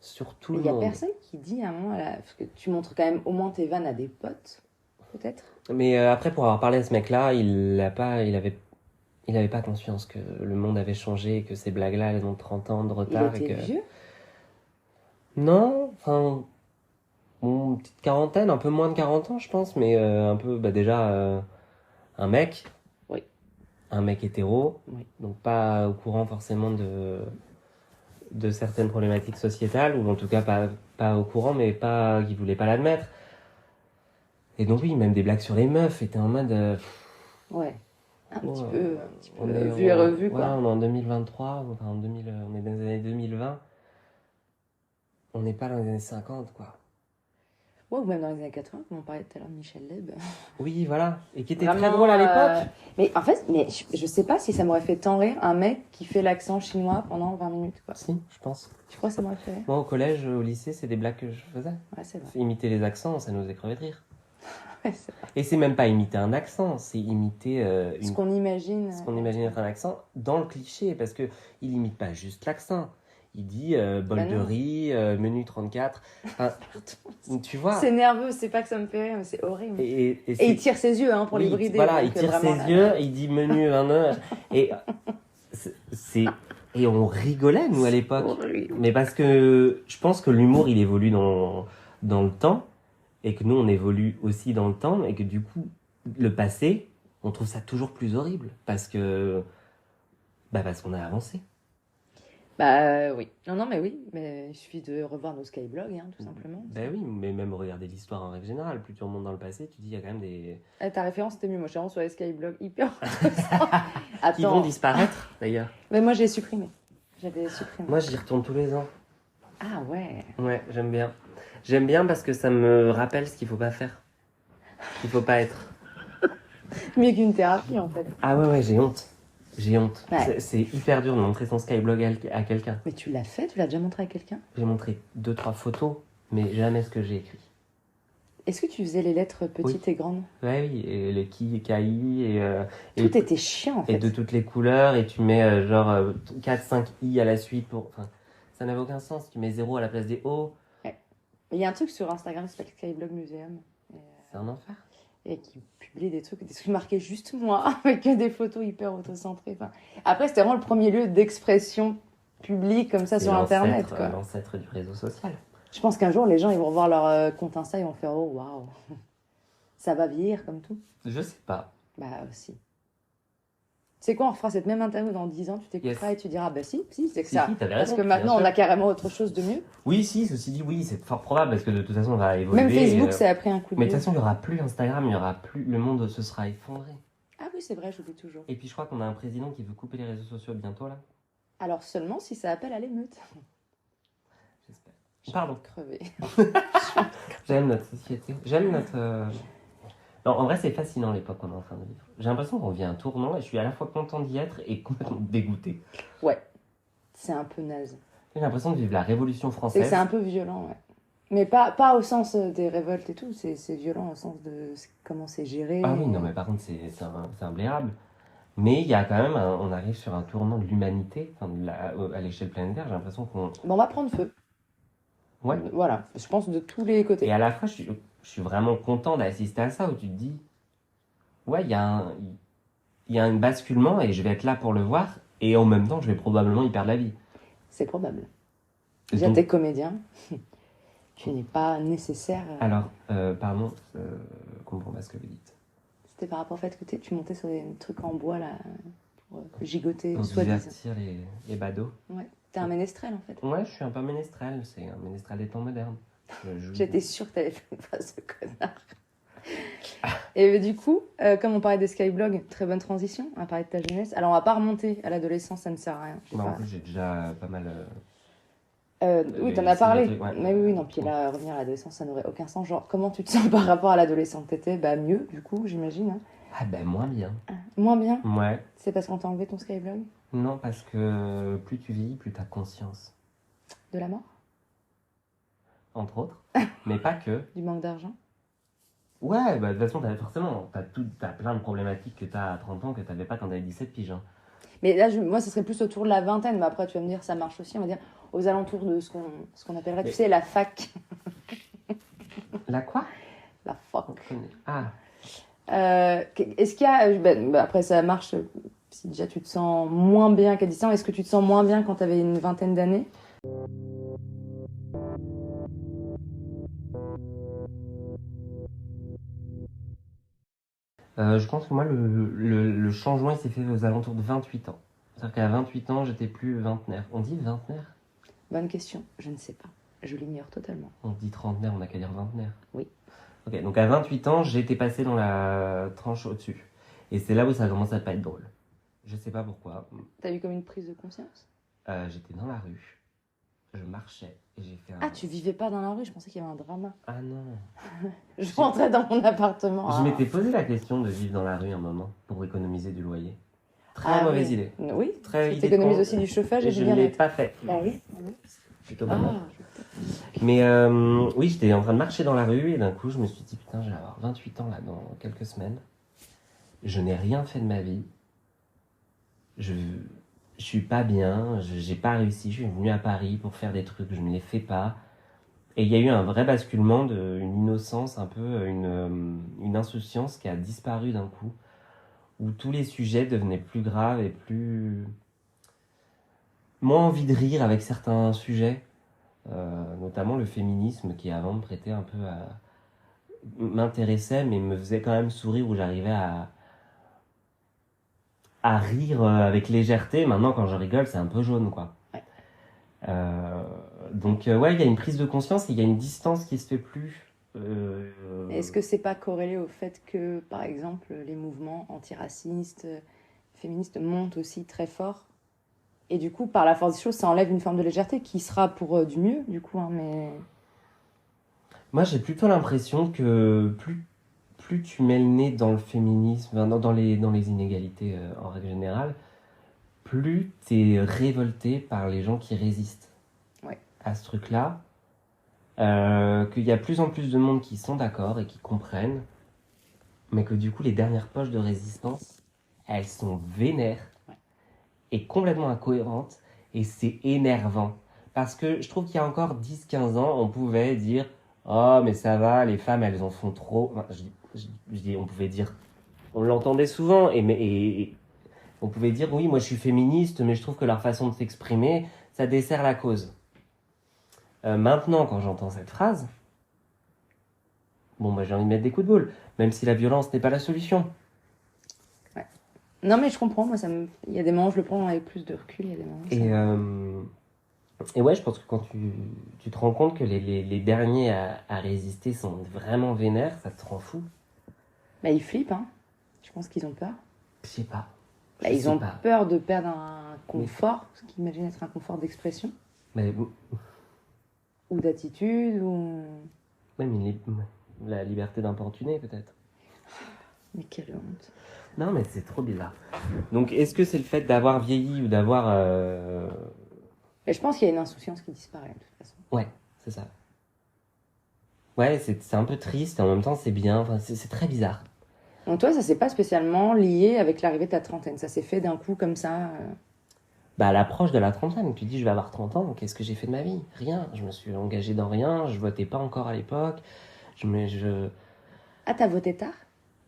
sur tout le monde. Il y a personne qui dit à moi, parce que tu montres quand même au moins tes vannes à des potes, peut-être. Mais après, pour avoir parlé à ce mec-là, il avait pas conscience que le monde avait changé, que ces blagues-là, elles ont 30 ans de retard. Il était vieux? Non, enfin, une petite quarantaine, un peu moins de 40 ans, je pense, mais un peu, déjà, un mec. Oui. Un mec hétéro. Oui. Donc pas au courant forcément de certaines problématiques sociétales, ou en tout cas pas au courant, mais pas qui voulait pas l'admettre. Et donc oui, même des blagues sur les meufs étaient en mode... Ouais. Un petit peu on est vu et revu, quoi. Ouais, on est en 2023, enfin on est dans les années 2020. On n'est pas dans les années 50, quoi. Ouais, ou même dans les années 80, comme on parlait tout à l'heure de Michel Leb. Oui, voilà. Et qui était Vraiment, très drôle à l'époque. Mais en fait, je sais pas si ça m'aurait fait tant rire un mec qui fait l'accent chinois pendant 20 minutes, quoi. Si, je pense. Tu crois que ça m'aurait fait rire? Moi, au collège, au lycée, c'est des blagues que je faisais. Ouais, c'est vrai. Imiter les accents, ça nous faisait crever de rire. Ouais, c'est vrai. Et c'est même pas imiter un accent, c'est imiter Ce qu'on imagine. ce qu'on imagine être un accent dans le cliché, parce que il imite pas juste l'accent. Il dit bol de non. riz, menu 34. Enfin, tu vois. C'est nerveux, c'est pas que ça me fait rire, mais c'est horrible. Et Et il tire ses yeux pour les brider. Voilà, donc, il tire vraiment, ses yeux, il dit menu 29. Et et on rigolait, nous, à l'époque. horrible. Mais parce que je pense que l'humour, il évolue dans le temps, et que nous, on évolue aussi dans le temps, et que du coup, le passé, on trouve ça toujours plus horrible, parce qu'on a avancé. Bah oui. Non, mais oui. Mais il suffit de revoir nos skyblogs, tout simplement. Ben oui, mais même regarder l'histoire en règle générale, plus tu remontes dans le passé, tu dis, il y a quand même des... Ta référence, c'était mieux. Moi, je suis vraiment sur les skyblogs hyper qui vont disparaître, d'ailleurs. Mais moi, j'ai supprimé. J'avais supprimé. Moi, j'y retourne tous les ans. Ah ouais. Ouais, j'aime bien. J'aime bien parce que ça me rappelle ce qu'il faut pas faire. Il faut pas être. Mieux qu'une thérapie, en fait. Ah ouais, j'ai honte. J'ai honte. Ouais. C'est hyper dur de montrer son Skyblog à quelqu'un. Mais tu l'as fait? Tu l'as déjà montré à quelqu'un? J'ai montré 2-3 photos, mais jamais ce que j'ai écrit. Est-ce que tu faisais les lettres petites et grandes? Ouais, oui, et le ki, KI, et Tout était chiant, en fait. et de toutes les couleurs, et tu mets 4-5 I à la suite pour... Enfin, ça n'avait aucun sens. Tu mets 0 à la place des O. Il y a un truc sur Instagram qui s'appelle Skyblog Museum. C'est un enfer. Et qui publie des trucs marqués juste moi, avec des photos hyper autocentrées. Enfin, après, c'était vraiment le premier lieu d'expression publique comme ça C'est sur Internet, quoi. l'ancêtre du réseau social. Je pense qu'un jour, les gens ils vont voir leur compte Insta et vont faire « Oh, waouh, ça va vieillir comme tout. » Je sais pas. Bah, aussi. C'est quoi, on refera cette même interview dans 10 ans, tu t'écouteras Yes. et tu diras « Bah si, c'est que Si, ça. si, t'avais Parce raison, que bien maintenant, sûr. on a carrément autre chose de mieux. Oui, si, ceci dit, oui, c'est fort probable parce que de toute façon, on va évoluer. Même Facebook, ça a pris un coup de Mais de toute vieux. façon, il n'y aura plus Instagram, il y aura plus. Le monde se sera effondré. Ah oui, c'est vrai, j'oublie toujours. Et puis, je crois qu'on a un président qui veut couper les réseaux sociaux bientôt, là. Alors seulement si ça appelle à l'émeute. J'espère. Pardon. Crever. J'aime notre société. J'aime notre. Non, en vrai, c'est fascinant l'époque qu'on est en train de vivre. J'ai l'impression qu'on vit un tournant et je suis à la fois content d'y être et complètement dégoûté. Ouais, c'est un peu naze. J'ai l'impression de vivre la Révolution C'est que française. c'est un peu violent, ouais. Mais pas au sens des révoltes et tout, c'est violent au sens de comment c'est géré. Ah oui, non, mais par contre, c'est imblairable. Mais il y a quand même, on arrive sur un tournant de l'humanité, enfin, à l'échelle planétaire. J'ai l'impression qu'on. Bon, on va prendre feu. Ouais. Voilà, je pense de tous les côtés. Et à la fois, je suis vraiment content d'assister à ça, où tu te dis, ouais, il y a un basculement et je vais être là pour le voir, et en même temps, je vais probablement y perdre la vie. C'est probable. Déjà, Donc, t'es comédien. Tu n'es pas nécessaire. alors, pardon, comprends pas ce que vous dites. C'était par rapport au fait que tu montais sur des trucs en bois, là, pour gigoter, Pour soi-disant. divertir les badauds. Ouais. T'es un ménestrel, en fait. Ouais, je suis un peu ménestrel, c'est un ménestrel des temps modernes. J'étais sûre que t'allais faire une phrase de connard. Et du coup, comme on parlait des skyblogs, très bonne transition, on va parler de ta jeunesse. Alors, on va pas remonter à l'adolescence, ça ne sert à rien. Je sais Bah, pas. en plus, j'ai déjà pas mal... Oui, t'en les as parlé. trucs, ouais. Mais oui, non, puis là, revenir à l'adolescence, ça n'aurait aucun sens. Genre, comment tu te sens par rapport à l'adolescence? T'étais mieux, du coup, j'imagine. Hein. Ah ben, moins bien. Moins bien? Ouais. C'est parce qu'on t'a enlevé ton skyblog? Non, parce que plus tu vieillis, plus t'as conscience. De la mort? Entre autres. Mais pas que. Du manque d'argent? Ouais, bah de toute façon, t'as plein de problématiques que t'as à 30 ans que t'avais pas quand t'avais 17 piges. Hein. Mais là, moi, ce serait plus autour de la vingtaine. Mais après, tu vas me dire, ça marche aussi. On va dire aux alentours de ce qu'on appellerait, tu sais, la fac. La quoi? La fac. Ah, Est-ce qu'il y a... après, ça marche si déjà tu te sens moins bien qu'à 10 ans. Est-ce que tu te sens moins bien quand tu avais une vingtaine d'années? je pense que moi, le changement, il s'est fait aux alentours de 28 ans. C'est-à-dire qu'à 28 ans, j'étais plus vingtenaire. On dit vingtenaire? Bonne question. Je ne sais pas. Je l'ignore totalement. On dit trentenaire, on n'a qu'à dire vingtenaire. Oui. Ok, donc à 28 ans, j'étais passé dans la tranche au-dessus. Et c'est là où ça commence à pas être drôle. Je sais pas pourquoi. T'as eu comme une prise de conscience? J'étais dans la rue, je marchais et j'ai fait un... Ah, tu vivais pas dans la rue? Je pensais qu'il y avait un drama. Ah non. Je rentrais dans mon appartement. Je m'étais posé la question de vivre dans la rue un moment pour économiser du loyer. Très Ah, mauvaise oui. idée. Oui. Très Tu idée t'économises con. aussi du chauffage et Et du je ne l'ai bien-être. pas fait. Ah oui. Plutôt mal. Ah, Mais oui, j'étais en train de marcher dans la rue et d'un coup, je me suis dit, putain, je vais avoir 28 ans là dans quelques semaines. Je n'ai rien fait de ma vie. Je suis pas bien, j'ai pas réussi. Je suis venu à Paris pour faire des trucs, je ne les fais pas. Et il y a eu un vrai basculement, une innocence, un peu une insouciance qui a disparu d'un coup, où tous les sujets devenaient plus graves et plus... moins envie de rire avec certains sujets, notamment le féminisme qui avant me prêtait un peu à... m'intéressait, mais me faisait quand même sourire, où j'arrivais à rire avec légèreté. Maintenant, quand je rigole, c'est un peu jaune, quoi. Ouais. Donc, ouais, il y a une prise de conscience, il y a une distance qui se fait plus. Est-ce que c'est pas corrélé au fait que, par exemple, les mouvements antiracistes, féministes montent aussi très fort? Et du coup, par la force des choses, ça enlève une forme de légèreté qui sera pour du mieux, du coup. Hein, mais... Moi, j'ai plutôt l'impression que plus tu mets le nez dans le féminisme, dans les inégalités en règle générale, plus t'es révolté par les gens qui résistent à ce truc-là. Qu'il y a plus en plus de monde qui sont d'accord et qui comprennent, mais que du coup, les dernières poches de résistance, elles sont vénères et complètement incohérentes, et c'est énervant. Parce que je trouve qu'il y a encore 10-15 ans, on pouvait dire « Oh, mais ça va, les femmes, elles en font trop. » Enfin, je dis, on pouvait dire... On l'entendait souvent, et on pouvait dire « Oui, moi je suis féministe, mais je trouve que leur façon de s'exprimer, ça dessert la cause. » Maintenant, quand j'entends cette phrase, bon, moi j'ai envie de mettre des coups de boule, même si la violence n'est pas la solution. Ouais. Non, mais je comprends. Moi, il y a des moments où je le prends avec plus de recul. Il y a des moments et ouais, je pense que quand tu te rends compte que les derniers à résister sont vraiment vénères, ça te rend fou. Bah, ils flippent, hein. Je pense qu'ils ont peur. Je sais pas. Bah, ils ont peur de perdre un confort, ce qu'ils imaginent être un confort d'expression. Mais... Ou d'attitude, ou... Ouais, mais la liberté d'importuner, peut-être. Mais quelle honte. Non, mais c'est trop bizarre. Donc, est-ce que c'est le fait d'avoir vieilli ou d'avoir... Et je pense qu'il y a une insouciance qui disparaît, de toute façon. Ouais, c'est ça. Ouais, c'est un peu triste, et en même temps, c'est bien. Enfin, c'est très bizarre. Donc toi, ça s'est pas spécialement lié avec l'arrivée de ta trentaine. Ça s'est fait d'un coup, comme ça à l'approche de la trentaine. Tu dis, je vais avoir 30 ans, qu'est-ce que j'ai fait de ma vie? Rien. Je me suis engagé dans rien, je votais pas encore à l'époque. Ah, t'as voté tard?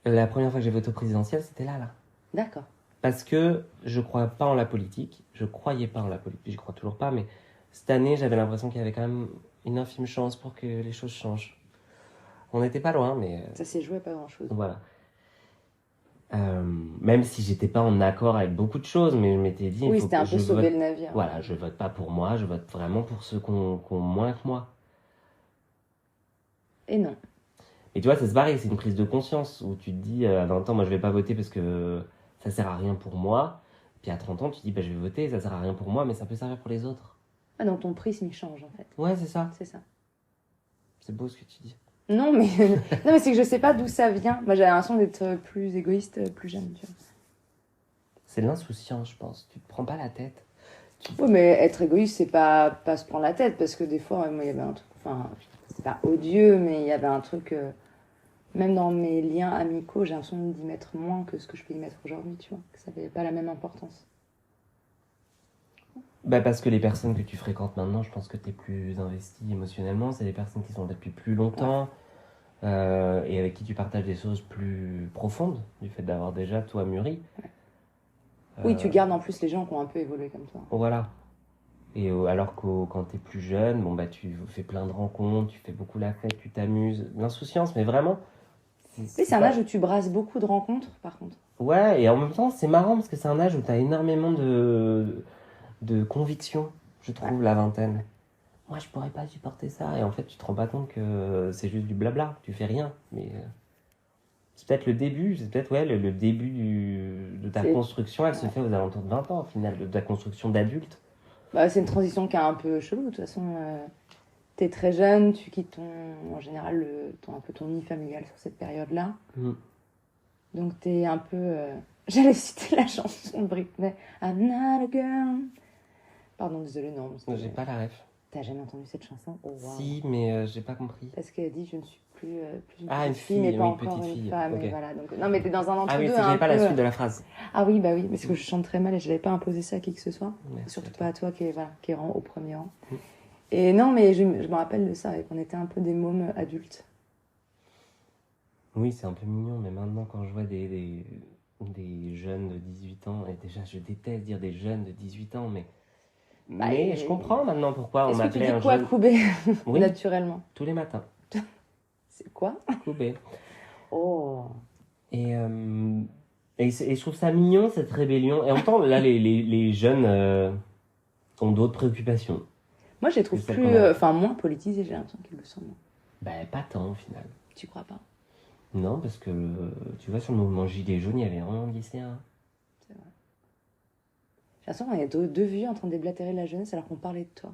La première fois que j'ai voté au présidentiel, c'était là. D'accord. Parce que je crois pas en la politique. Je croyais pas en la politique, j'y crois toujours pas, mais cette année, j'avais l'impression qu'il y avait quand même une infime chance pour que les choses changent. On n'était pas loin, mais... Ça s'est joué à pas grand-chose. Voilà. Même si j'étais pas en accord avec beaucoup de choses, mais je m'étais dit... Oui, il faut c'était un que peu je sauver vote... le navire. Voilà, je vote pas pour moi, je vote vraiment pour ceux qui ont moins que moi. Et non. Et tu vois, ça se pareil, c'est une prise de conscience où tu te dis, à 20 ans, moi je vais pas voter parce que ça sert à rien pour moi. Puis à 30 ans, tu te dis, je vais voter, ça sert à rien pour moi, mais ça peut servir pour les autres. Ah, donc ton prisme, il change, en fait. Ouais, c'est ça. C'est ça. C'est beau ce que tu dis. Non, mais, non, mais c'est que je sais pas d'où ça vient. Moi, j'avais l'impression d'être plus égoïste, plus jeune, tu vois. C'est de l'insouciance, je pense. Tu te prends pas la tête. Oui, mais être égoïste, c'est pas se prendre la tête, parce que des fois, moi, il y avait un truc, enfin, c'est pas odieux, mais il y avait un truc, même dans mes liens amicaux, j'ai l'impression d'y mettre moins que ce que je peux y mettre aujourd'hui, tu vois, que ça n'avait pas la même importance. Parce que les personnes que tu fréquentes maintenant, je pense que tu es plus investi émotionnellement. C'est des personnes qui sont là depuis plus longtemps et avec qui tu partages des choses plus profondes, du fait d'avoir déjà, toi, mûri. Oui, tu gardes en plus les gens qui ont un peu évolué comme toi. Voilà. Et alors que quand t'es plus jeune, tu fais plein de rencontres, tu fais beaucoup la fête, tu t'amuses. L'insouciance, mais vraiment... C'est un âge où tu brasses beaucoup de rencontres, par contre. Ouais, et en même temps, c'est marrant parce que c'est un âge où t'as énormément de conviction, je trouve, la vingtaine. Moi, je pourrais pas supporter ça. Et en fait, tu te rends pas compte que c'est juste du blabla. Tu fais rien. Mais c'est peut-être le début, le début de ta construction, elle se fait aux alentours de 20 ans, au final, de ta construction d'adulte. C'est une transition qui est un peu chelou. De toute façon, t'es très jeune, tu quittes en général un peu ton nid familial sur cette période-là. Donc t'es un peu... J'allais citer la chanson de Britney. I'm not a girl. Pardon, désolé, non. J'ai pas la ref. T'as jamais entendu cette chanson? Oh, wow. Si, mais j'ai pas compris. Parce qu'elle dit, je ne suis plus une petite fille, mais pas oui, encore petite une femme. okay. Et voilà, donc... Non, mais t'es dans un entre-deux. Ah oui, c'est que j'avais pas la suite de la phrase. Ah oui, bah oui, parce que je chante très mal et je n'avais pas imposé ça à qui que ce soit. Merci surtout pas à toi qui est au premier rang. Et non, mais je me rappelle de ça, et qu'on était un peu des mômes adultes. Oui, c'est un peu mignon, mais maintenant, quand je vois des jeunes de 18 ans, et déjà, je déteste dire des jeunes de 18 ans, mais je comprends maintenant pourquoi on m'appelait un jeune... Est-ce que tu dis quoi, Koubé? Oui, naturellement. tous les matins. C'est quoi? Koubé. Oh. Et je trouve ça mignon, cette rébellion. Et en même temps, là, les jeunes ont d'autres préoccupations. Moi, je les trouve moins politisés, j'ai l'impression qu'ils le sont. Pas tant, au final. Tu crois pas? Non, parce que, tu vois, sur le mouvement Gilets jaunes, il y avait vraiment de lycéens. C'est vrai. J'ai l'impression qu'on est deux vieux en train de déblatérer la jeunesse alors qu'on parlait de toi.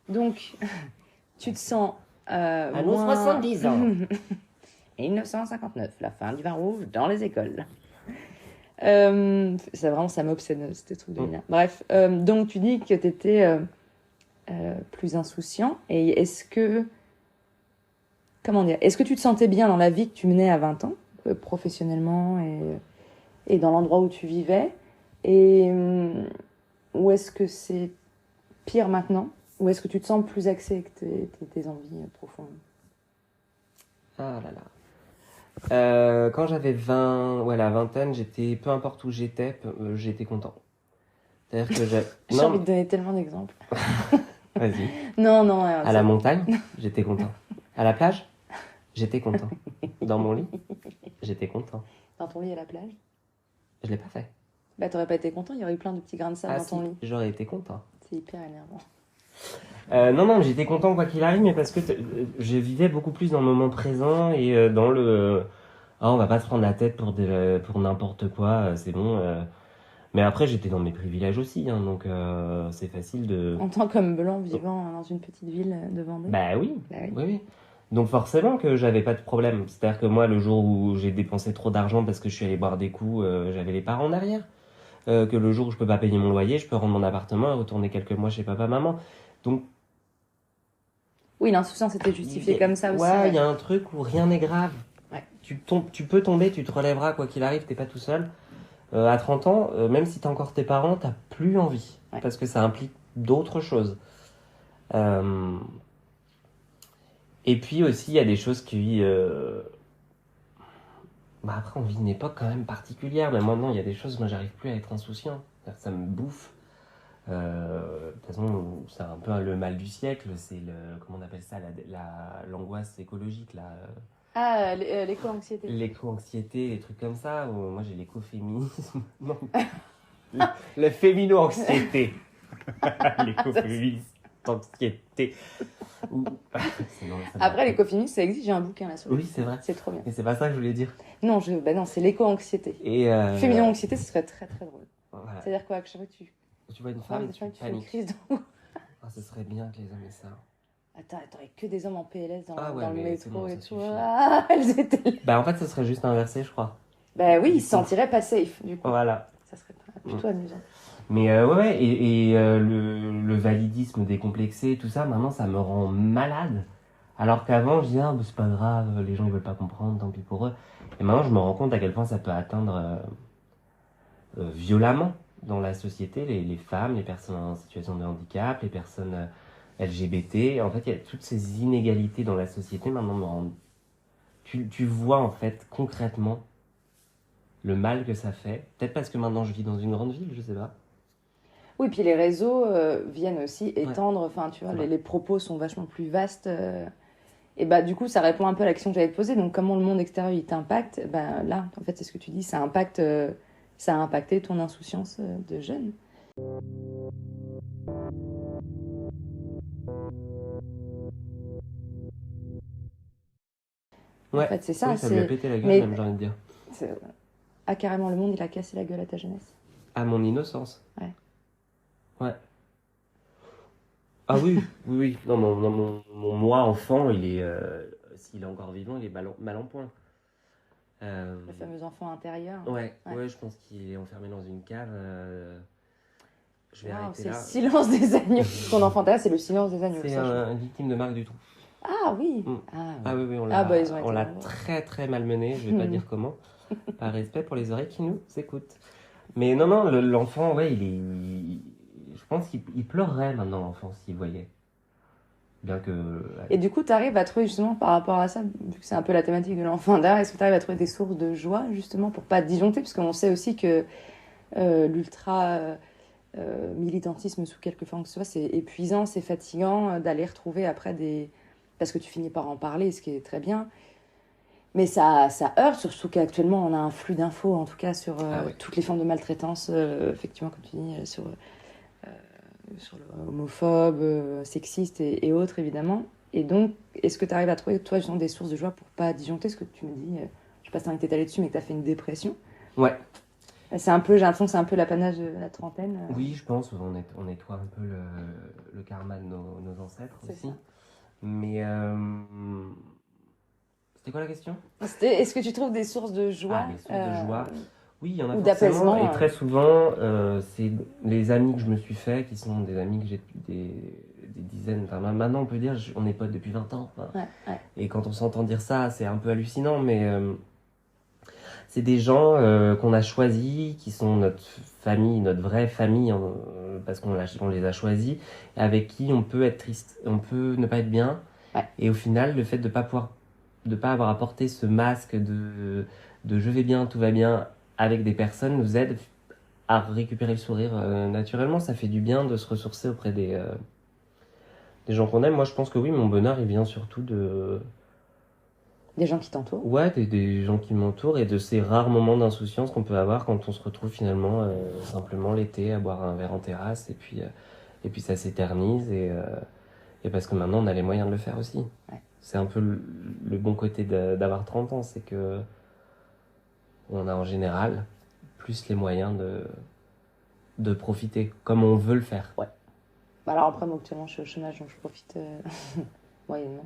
Donc, tu te sens... à nos 70 ans. Et 1959, la fin du vin rouge dans les écoles. Ça m'obsède, ces trucs de mineur. Bref, donc tu dis que tu étais plus insouciant. Et est-ce que tu te sentais bien dans la vie que tu menais à 20 ans, professionnellement et dans l'endroit où tu vivais? Ou est-ce que c'est pire maintenant? Ou est-ce que tu te sens plus axé avec tes envies profondes? Ah là là. Quand j'avais la vingtaine, peu importe où j'étais content. C'est-à-dire que j'ai envie de donner tellement d'exemples. Vas-y. Non. À la montagne, j'étais content. À la plage, j'étais content. Dans mon lit, j'étais content. Dans ton lit à la plage? Je l'ai pas fait. T'aurais pas été content, il y aurait eu plein de petits grains de sable dans ton lit. J'aurais été content. C'est hyper énervant. Non, j'étais content quoi qu'il arrive, mais parce que je vivais beaucoup plus dans le moment présent et dans le... on va pas se prendre la tête pour n'importe quoi, c'est bon. Mais après, j'étais dans mes privilèges aussi, hein, donc c'est facile de... En tant qu'homme blanc vivant dans une petite ville de Vendée. Oui. Donc forcément que j'avais pas de problème. C'est-à-dire que moi, le jour où j'ai dépensé trop d'argent parce que je suis allé boire des coups, j'avais les parents en arrière. Que le jour où je peux pas payer mon loyer, je peux rendre mon appartement et retourner quelques mois chez papa-maman. Donc... Oui, l'insouciance était justifiée comme ça aussi. Ouais, il y a un truc où rien n'est grave. Ouais. Tu peux tomber, tu te relèveras, quoi qu'il arrive, t'es pas tout seul. À 30 ans, même si t'as encore tes parents, t'as plus envie. Ouais. Parce que ça implique d'autres choses. Euh, Et puis aussi, il y a des choses qui... Bah après, on vit une époque quand même particulière. Mais maintenant, il y a des choses, moi, j'arrive plus à être insouciant. C'est-à-dire que ça me bouffe. De toute façon, c'est un peu le mal du siècle. C'est le... Comment on appelle ça? L'angoisse écologique, là. Ah, l'éco-anxiété. L'éco-anxiété, les trucs comme ça. Moi, j'ai l'écoféminisme. Non. Le fémino-anxiété. L'écoféminisme. Anxiété. Après, l'écoféminisme, ça existe, j'ai un bouquin là-dessus. Oui, c'est vrai. C'est trop bien. Mais c'est pas ça que je voulais dire. Non, non, c'est l'éco-anxiété. Et Féminin-anxiété, ce serait très très drôle. voilà. C'est-à-dire quoi? Que chaque fois que Tu vois une femme, tu tu fais une paniques. crise d'angoisse. Ah, ce serait bien que les hommes aient ça. Attends, il y a que des hommes en PLS dans, Ah ouais, dans le mais c'est métro bon, et ça tout. suffit. Ah, elles étaient là. Bah en fait, ce serait juste inversé, je crois. Bah oui, Du ils se coup. sentiraient pas safe, du coup. Voilà. Ça serait plutôt amusant. Mais ouais, et le validisme décomplexé, tout ça, maintenant, ça me rend malade. Alors qu'avant, je disais, ah, bah, c'est pas grave, les gens ils veulent pas comprendre, tant pis pour eux. Et maintenant, je me rends compte à quel point ça peut atteindre violemment dans la société les femmes, les personnes en situation de handicap, les personnes LGBT. En fait, il y a toutes ces inégalités dans la société maintenant me rendent... Tu vois en fait concrètement le mal que ça fait. Peut-être parce que maintenant je vis dans une grande ville, je sais pas. Oui, puis les réseaux viennent aussi étendre, enfin, tu vois, Ouais. les propos sont vachement plus vastes. Et bah, du coup, ça répond un peu à la question que j'allais te poser. Donc, comment le monde extérieur, il t'impacte? Bah, là, en fait, c'est ce que tu dis, ça a impacté ton insouciance de jeune. Ouais. En fait, c'est ça. Oui, ça lui a pété la gueule, mais- même, j'ai envie de dire. Ah, carrément, le monde, il a cassé la gueule à ta jeunesse. À mon innocence. Ouais. Ouais. Ah oui, oui, oui. Non, mon moi enfant, il est, s'il est encore vivant, il est mal en point. Le fameux enfant intérieur. Ouais, Ouais. ouais, je pense qu'il est enfermé dans une cave. Je vais Waouh, arrêter c'est le là. silence des agneaux. Ton enfant intérieur, c'est le silence des agneaux. C'est ça, je- une victime de Marc Dutroux. Ah oui. Mm. Ah, oui. Ah oui, oui, Ah bah, ils ont été on l'a nombreux. très très malmené, je vais pas Mhm. dire comment, par respect pour les oreilles qui nous écoutent. Mais non, non, l'enfant, ouais, je pense qu'il pleurerait maintenant, l'enfant, s'il voyait. Bien que... Et du coup, tu arrives à trouver justement par rapport à ça, vu que c'est un peu la thématique de l'enfant intérieur, est-ce que tu arrives à trouver des sources de joie justement pour pas disjoncter? Parce qu'on sait aussi que l'ultra militantisme sous quelque forme que ce soit, c'est épuisant, c'est fatigant d'aller retrouver après des... Parce que tu finis par en parler, ce qui est très bien. Mais ça heurte, surtout qu'actuellement on a un flux d'infos, en tout cas sur Ah ouais. toutes les formes de maltraitance, effectivement, comme tu dis, sur le homophobe, sexiste et autres, évidemment. Et donc, est-ce que tu arrives à trouver, toi, justement, des sources de joie pour pas disjoncter ce que tu me dis je sais pas si t'as envie de t'étaler dessus, mais que tu as fait une dépression. Ouais, C'est un peu, j'ai l'impression que c'est un peu l'apanage de la trentaine. oui, je pense, on nettoie un peu le karma de nos ancêtres C'est aussi. ça. Mais... C'était quoi la question? Est-ce que tu trouves des sources de joie Ah, des sources de joie. Oui, il y en a ou forcément, d'apaisement, et très souvent, c'est les amis que je me suis fait, qui sont des amis que j'ai depuis des dizaines, enfin maintenant on peut dire, on est potes depuis 20 ans. Enfin. Ouais. Et quand on s'entend dire ça, c'est un peu hallucinant, mais c'est des gens qu'on a choisis, qui sont notre famille, notre vraie famille, parce qu'on les a choisis, avec qui on peut être triste, on peut ne pas être bien, Ouais. et au final, le fait de pas avoir apporté ce masque de je vais bien, tout va bien, avec des personnes, nous aide à récupérer le sourire naturellement. Ça fait du bien de se ressourcer auprès des gens qu'on aime. Moi, je pense que oui, mon bonheur, il vient surtout Des gens qui t'entourent. ouais, des gens qui m'entourent et de ces rares moments d'insouciance qu'on peut avoir quand on se retrouve finalement simplement l'été à boire un verre en terrasse et puis ça s'éternise et parce que maintenant on a les moyens de le faire aussi. Ouais. C'est un peu le bon côté d'avoir 30 ans, c'est que on a en général plus les moyens de profiter comme on veut le faire. Bah alors après, moi actuellement je suis au chômage, donc je profite moyennement.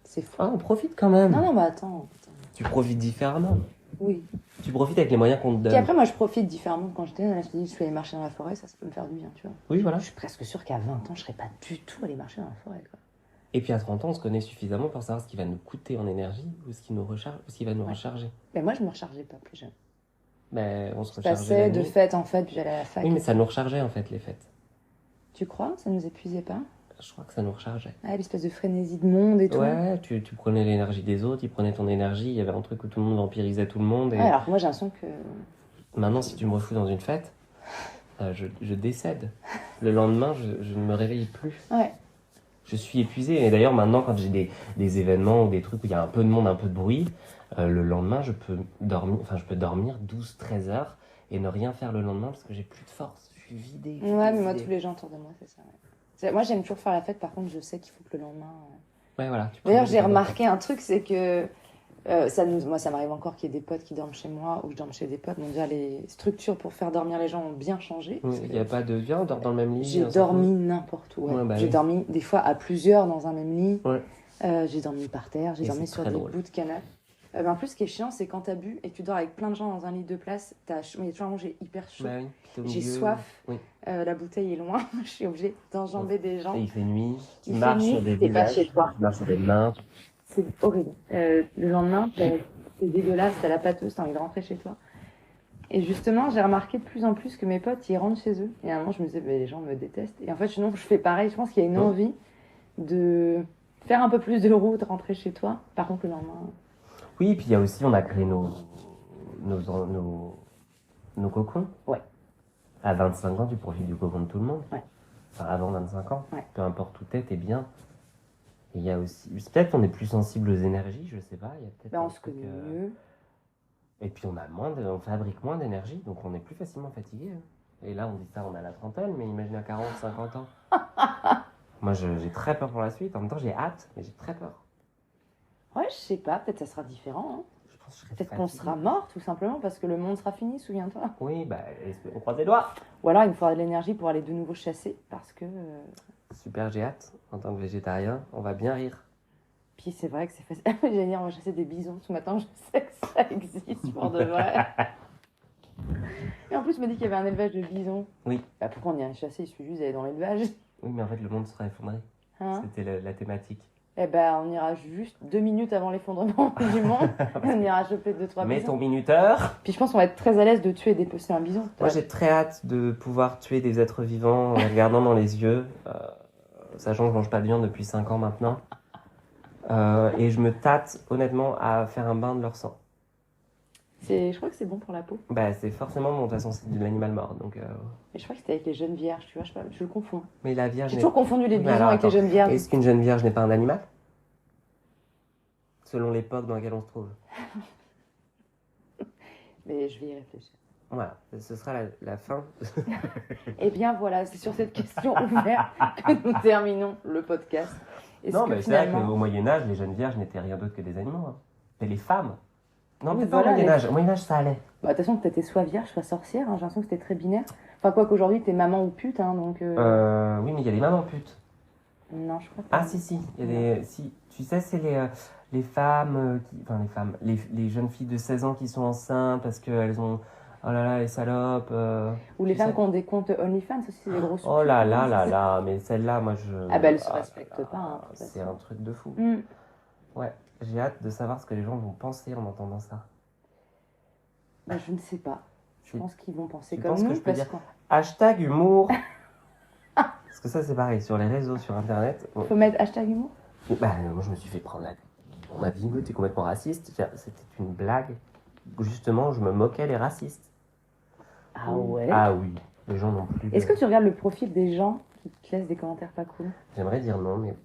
C'est fou. Ah, on profite quand même. Non, mais attends. Tu profites différemment. Oui. Tu profites avec les moyens qu'on te Puis donne. après, moi je profite différemment. Quand j'étais là, je te dis, je suis allée marcher dans la forêt, ça peut me faire du bien, tu vois. Oui, voilà. Je suis presque sûre qu'à 20 ans, je serais pas du tout allée marcher dans la forêt, quoi. Et puis à 30 ans, on se connaît suffisamment pour savoir ce qui va nous coûter en énergie ou ce qui nous recharge, ou ce qui va nous Ouais. recharger. Mais moi, je me rechargeais pas plus jeune. Ben, on se Je rechargeait passais la de nuit. fête en fête, puis j'allais à la fac. Oui, mais ça nous rechargeait en fait, les fêtes. Tu crois? Ça nous épuisait pas? Je crois que ça nous rechargeait. Ah, l'espèce de frénésie de monde et tout. Ouais, tu prenais l'énergie des autres, ils prenaient ton énergie, il y avait un truc où tout le monde vampirisait tout le monde. Et Ouais, alors que moi j'ai l'impression que... maintenant, si tu me refous dans une fête, je décède. Le lendemain, je ne me réveille plus. Ouais. Je suis épuisé. Et d'ailleurs, maintenant, quand j'ai des événements ou des trucs où il y a un peu de monde, un peu de bruit, le lendemain, je peux dormir 12-13 heures et ne rien faire le lendemain parce que j'ai plus de force. Je suis vidé. Ouais, mais moi tous les gens autour de moi, c'est ça. Ouais. Moi j'aime toujours faire la fête, par contre je sais qu'il faut que le lendemain... Ouais, voilà. D'ailleurs j'ai remarqué un truc, c'est que... moi ça m'arrive encore qu'il y ait des potes qui dorment chez moi ou que je dorme chez des potes. Donc déjà les structures pour faire dormir les gens ont bien changé. Oui, il n'y a pas de viande, on dort dans le même lit. J'ai dormi n'importe où. Ouais. Ouais, bah j'ai oui. dormi des fois à plusieurs dans un même lit. Ouais. J'ai dormi par terre, j'ai Et dormi c'est sur très des drôle. bouts de canapé. En plus, ce qui est chiant, c'est quand t'as bu et que tu dors avec plein de gens dans un lit de place, il y a toujours un moment où j'ai hyper chaud. Bah oui, t'es au J'ai milieu. soif. Oui. La bouteille est loin. Je suis obligée d'enjamber des gens. Et il fait nuit, tu Il fait marches nuit, sur des t'es pas visages, chez toi. tu marches sur des mains. C'est horrible. Le lendemain, c'est dégueulasse, t'as la pâteuse, t'as envie de rentrer chez toi. Et justement, j'ai remarqué de plus en plus que mes potes, ils rentrent chez eux. Et à un moment, je me disais, bah, les gens me détestent. Et en fait, sinon, je fais pareil. Je pense qu'il y a une envie de faire un peu plus de route, rentrer chez toi. Par contre, le lendemain... Oui, puis il y a aussi, on a créé nos cocons. Ouais. À 25 ans, tu profites du cocon de tout le monde. Ouais. Enfin, avant 25 ans. Ouais. Peu importe où t'es bien. Et il y a aussi... Peut-être qu'on est plus sensible aux énergies, je sais pas. Il y a peut-être Ben, un on se truc, connaît mieux. Et puis on fabrique moins d'énergie, donc on est plus facilement fatigué. Hein. Et là, on dit ça, on a la trentaine, mais imagine à 40, 50 ans. Moi, j'ai très peur pour la suite. En même temps, j'ai hâte, mais j'ai très peur. Ouais, je sais pas, peut-être ça sera différent. Hein. Je pense que je serai Peut-être qu'on fatigué. sera mort, tout simplement, parce que le monde sera fini, souviens-toi. Oui, bah, on croise les doigts. Ou alors, il me faudra de l'énergie pour aller de nouveau chasser, parce que... Super, j'ai hâte. En tant que végétarien, on va bien rire. Puis c'est vrai que c'est facile. J'allais dire, on va chasser des bisons. Ce matin, je sais que ça existe pour de vrai. Et en plus, je me dis qu'il y avait un élevage de bisons. Oui. Bah, pourquoi on irait chasser? Il suffit juste d'aller dans l'élevage. Oui, mais en fait, le monde sera effondré. Hein? C'était la thématique. Eh ben, on ira juste 2 minutes avant l'effondrement du monde. On ira choper 2-3 Mets bisons. ton minuteur. Puis je pense qu'on va être très à l'aise de tuer et dépecer un bison. Moi, j'ai très hâte de pouvoir tuer des êtres vivants en les regardant dans les yeux. Sachant que je mange pas de viande depuis 5 ans maintenant. Et je me tâte, honnêtement, à faire un bain de leur sang. Je crois que c'est bon pour la peau. Bah, c'est forcément, bon, de toute façon, c'est de l'animal mort. Donc, Mais je crois que c'était avec les jeunes vierges, tu vois, je le confonds. Mais la vierge J'ai n'est... toujours confondu les Mais bisons alors, avec les attends. jeunes vierges. Est-ce qu'une jeune vierge n'est pas un animal? Selon l'époque dans laquelle on se trouve. Mais je vais y réfléchir. Voilà, ce sera la fin. Eh bien voilà, c'est sur cette question ouverte que nous terminons le podcast. Est-ce Non, que mais c'est vrai finalement... qu'au Moyen-Âge, les jeunes vierges n'étaient rien d'autre que des animaux. Hein. Et les femmes. Non, Oui, peut-être pas voilà, au Moyen-Âge. Au Moyen-Âge, ça allait. Bah, de toute façon, que t'étais soit vierge, soit sorcière. Hein. J'ai l'impression que c'était très binaire. Enfin, quoi qu'aujourd'hui, t'es maman ou pute. Hein, donc, Oui, mais il y a les mamans putes. Non, je crois pas. Ah, si. Il y a des... Si, tu sais, c'est les femmes, enfin les femmes, les jeunes filles de 16 ans qui sont enceintes parce qu'elles ont... Oh là là, les salopes. Ou les tu femmes sais. qui ont des comptes OnlyFans aussi, c'est des grosses Oh là là là là, mais celle-là, moi je... Ah bah, elle se respecte là pas, hein, là, de toute c'est façon. un truc de fou. Hmm. Ouais, j'ai hâte de savoir ce que les gens vont penser en entendant ça. Bah, je ne sais pas. Je Tu- pense qu'ils vont penser tu comme penses que nous. je peux Parce dire- qu'il Hashtag humour. Parce que ça c'est pareil, sur les réseaux, sur internet. faut mettre hashtag humour. Bah, moi je me suis fait prendre la tête. On m'a dit, t'es complètement raciste. C'était une blague. Justement, je me moquais des racistes. Ah ouais. Ah oui, les gens n'ont plus. Est-ce que tu regardes le profil des gens qui te laissent des commentaires pas cool? J'aimerais dire non, mais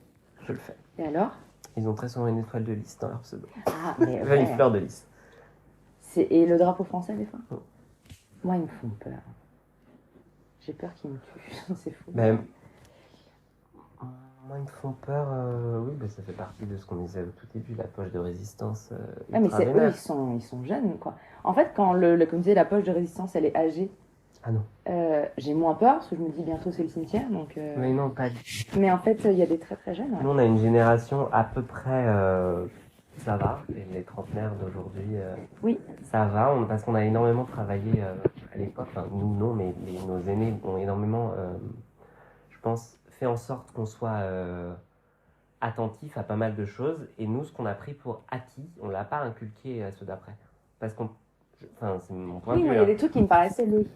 je le fais. Et alors? Ils ont très souvent une étoile de lys dans leur pseudo. Ah, mais Enfin, une ouais. fleur de lys. Et le drapeau français, des fois? Mm. Moi, ils me font peur. J'ai peur qu'ils me tuent. C'est fou. Ben, moi, ils me font peur. Oui, ben, ça fait partie de ce qu'on disait au tout début, la poche de résistance. Ah, mais c'est eux, ultra-vénère. ils sont jeunes, quoi. En fait, quand comme disait, la poche de résistance, elle est âgée, Ah non. j'ai moins peur, parce que je me dis bientôt c'est le cimetière, donc... Mais non, pas du tout. Mais en fait, il y a des très très jeunes. Ouais. Nous, on a une génération à peu près. Ça va. Et les trentenaires d'aujourd'hui. Oui. Ça va, parce qu'on a énormément travaillé à l'époque. Enfin, nous, non, mais nos aînés ont énormément, je pense, fait en sorte qu'on soit attentif à pas mal de choses. Et nous, ce qu'on a pris pour acquis, on l'a pas inculqué à ceux d'après. Parce qu'on, Enfin, c'est mon point Oui, de moi, vue. il y a hein. des trucs qui me paraissaient logiques.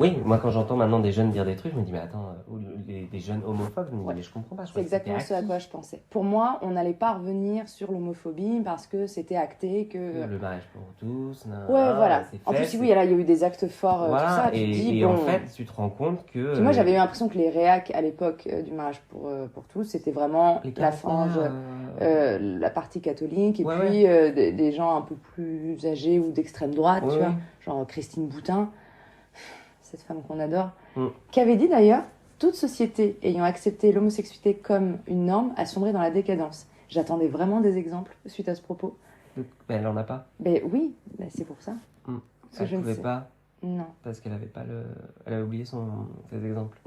Oui, moi quand j'entends maintenant des jeunes dire des trucs, je me dis mais attends, ou des jeunes homophobes, je me dis Ouais. mais je comprends pas. Je C'est crois que c'était exactement ce à acquis. quoi je pensais. Pour moi, on n'allait pas revenir sur l'homophobie parce que c'était acté, que... Le mariage pour tous, Ouais, voilà. c'est En fait, plus, oui, là, il y a eu des actes forts, tout voilà, ça. Tu te dis, et bon... en fait, tu te rends compte que Puis moi, j'avais eu l'impression que les réacs à l'époque du mariage pour tous, c'était vraiment les la quarantenaires, frange, la partie catholique, et Ouais, puis des gens un peu plus âgés ou d'extrême droite, ouais, tu vois, ouais. genre Christine Boutin, cette femme qu'on adore, Mm. qui avait dit d'ailleurs, toute société ayant accepté l'homosexualité comme une norme a sombré dans la décadence. J'attendais vraiment des exemples suite à ce propos. Ben, elle en a pas. Ben oui, ben c'est pour ça. Mm. Parce que Elle je ne pouvait sais. pas Non. parce qu'elle avait pas elle avait oublié ses exemples.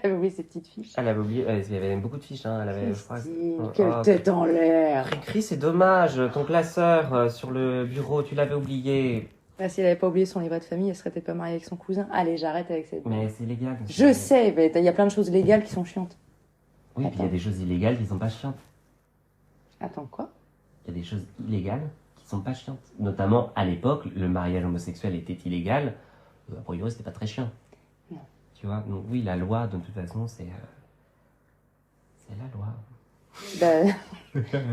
Oui, ces petites fiches. Elle avait oublié. Il y avait beaucoup de fiches. Hein. Elle avait, je crois. Christine, Oh, quelle tête en l'air. Cricri, c'est dommage. Ton classeur sur le bureau, tu l'avais oublié. Bah, si elle avait pas oublié son livret de famille, elle serait peut-être pas mariée avec son cousin. Allez, j'arrête avec cette... Mais c'est illégal. Je sais, mais il y a plein de choses légales qui sont chiantes. Oui, puis il y a Attends. des choses illégales qui sont pas chiantes. Attends, quoi? Il y a des choses illégales qui sont pas chiantes. Notamment, à l'époque, le mariage homosexuel était illégal. A priori, c'était pas très chiant. Non. Tu vois, donc oui, la loi, de toute façon, c'est la loi. Bah,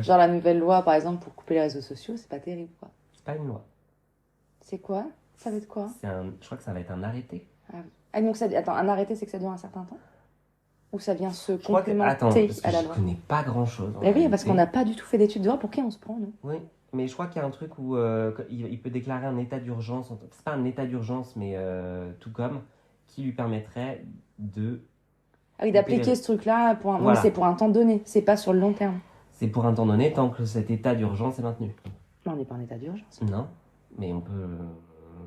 genre la nouvelle loi, par exemple, pour couper les réseaux sociaux, c'est pas terrible, quoi. C'est pas une loi. C'est quoi? Ça va être quoi? Je crois que ça va être un arrêté. Ah, donc ça... Attends, un arrêté, c'est que ça dure un certain temps? Ou ça vient se Je crois que... complémenter Attends, parce que à la je loi? connais pas grand-chose. Eh oui, parce qu'on n'a pas du tout fait d'études de droit. Pour qui on se prend, nous? Oui, mais je crois qu'il y a un truc où il peut déclarer un état d'urgence. C'est pas un état d'urgence, mais tout comme, qui lui permettrait de... Ah oui, d'appliquer les- ce truc-là, pour un... Voilà. oui, c'est pour un temps donné, c'est pas sur le long terme. C'est pour un temps donné, tant que cet état d'urgence est maintenu. Mais on n'est pas en état d'urgence. Non, mais on peut...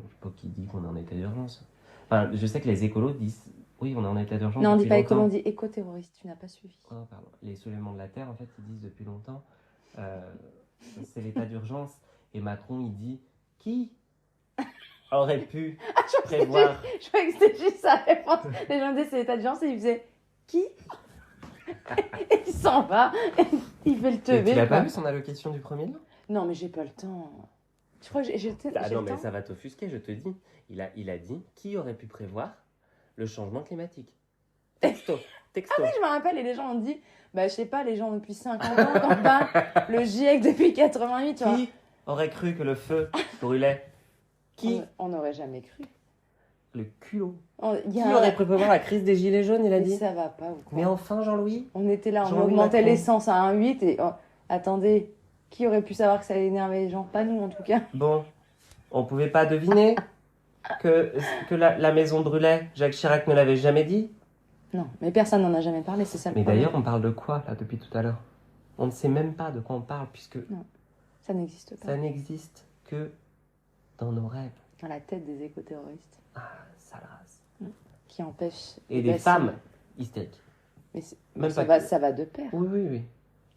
je sais pas qui dit qu'on est en état d'urgence. Enfin, je sais que les écolos disent... Oui, on est en état d'urgence Non, on dit depuis pas longtemps. écolo, on dit éco-terroriste, tu n'as pas suivi. Oh, pardon. Les soulèvements de la Terre, en fait, ils disent depuis longtemps, c'est l'état d'urgence. Et Macron, il dit, qui aurait pu prévoir... Je croyais que c'était juste sa réponse. Les gens me disaient c'est l'état d'urgence et il faisait qui? Et il s'en va, et il fait le Mais teubé. tu l'as pas quoi. vu son allocation du premier là? Non, mais j'ai pas le temps. Tu crois que j'ai le Ah non, le mais temps? ça va t'offusquer, je te dis. Il a dit, qui aurait pu prévoir le changement climatique? Texto, texto. Oui, je me rappelle, et les gens ont dit, bah je sais pas, les gens depuis 50 ans, quand pas le GIEC depuis 88, tu vois. Qui aurait cru que le feu brûlait? Qui? On n'aurait jamais cru. Le culot. Il y Qui a aurait pu prévoir la crise des gilets jaunes, il a Mais dit? ça va pas ou quoi? Mais enfin, Jean-Louis? On était là, on Jean-Louis augmentait Macron. l'essence à 1,8 et oh, attendez, qui aurait pu savoir que ça allait énerver les gens? Pas nous en tout cas. Bon, on pouvait pas deviner que la maison brûlait. Jacques Chirac ne l'avait jamais dit. Non, mais personne n'en a jamais parlé, c'est ça le Mais problème. d'ailleurs, on parle de quoi, là, depuis tout à l'heure? On ne sait même pas de quoi on parle, puisque Ça n'existe pas. ça n'existe que dans nos rêves. Dans la tête des éco-terroristes Ah, sale race. qui empêchent... Et les des bassines. femmes hystériques. Mais Même ça, pas va, ça va de pair. Oui, oui, oui.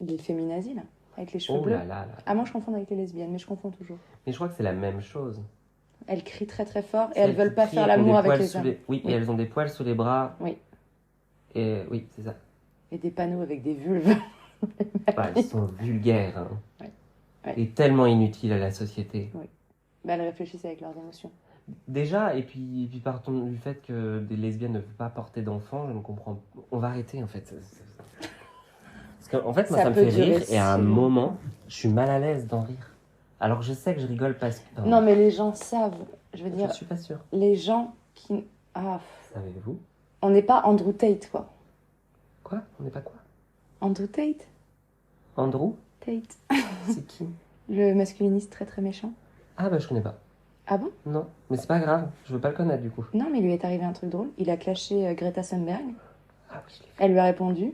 Les féminazis, là, avec les cheveux Oh bleus. là là là. Ah, moi je confonds avec les lesbiennes, mais je confonds toujours. Mais je crois que c'est la même chose. Elles crient très très fort et Celles elles veulent qui pas crient faire ont l'amour des avec poils les sous hommes. Oui, Oui. et elles ont des poils sous les bras. Oui. Et oui, c'est ça. Et des panneaux avec des vulves. Bah, elles sont vulgaires. Hein. Ouais. Ouais. Et tellement inutiles à la société. Bah, elles réfléchissent avec leurs émotions. Déjà, et puis partons du fait que des lesbiennes ne peuvent pas porter d'enfants, je ne comprends pas. On va arrêter en fait. Parce qu'en fait, moi, Ça ça me peut fait durer rire et à un si longtemps. moment, je suis mal à l'aise d'en rire. Alors je sais que je rigole parce que. Non, mais les gens savent. Je veux je dire, suis pas sûre. les gens qui... Ah, Savez-vous? on n'est pas Andrew Tate, quoi. Quoi? On n'est pas quoi? Andrew Tate? Andrew? Tate. C'est qui? Le masculiniste très très méchant. Ah bah je connais pas. Ah bon? Non, mais c'est pas grave, je veux pas le connaître du coup. Non, mais il lui est arrivé un truc drôle. Il a clashé Greta Thunberg. Ah oui, je l'ai vu. Elle lui a répondu.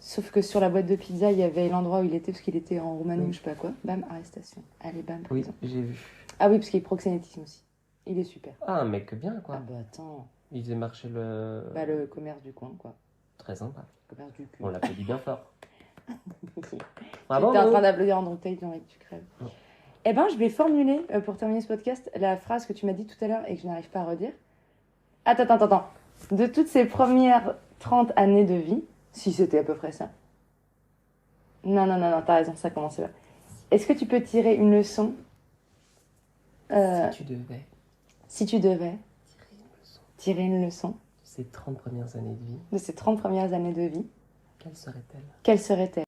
Sauf que sur la boîte de pizza, il y avait l'endroit où il était, parce qu'il était en Roumanie Oui. ou je sais pas quoi. Bam, arrestation. Allez, bam, Oui, prison. j'ai vu. Ah oui, parce qu'il est proxénétisme aussi. Il est super. Ah, un mec bien quoi. Ah bah attends. Il faisait marcher le. Bah le commerce du coin, quoi. Très sympa. Le commerce du cul. On l'applaudit bien fort. J'étais Bravo, en train Andrew. d'applaudir Andrew Tate, j'ai envie que tu crèves. Ouais. Eh ben, je vais formuler, pour terminer ce podcast, la phrase que tu m'as dit tout à l'heure et que je n'arrive pas à redire. Attends. De toutes ces premières 30 années de vie, si c'était à peu près ça. Non, t'as raison, ça commençait là. Est-ce que tu peux tirer une leçon Si tu devais tirer une leçon tirer une leçon de ces 30 premières années de vie, de ces 30 premières années de vie, quelle serait-elle? quelle serait-elle?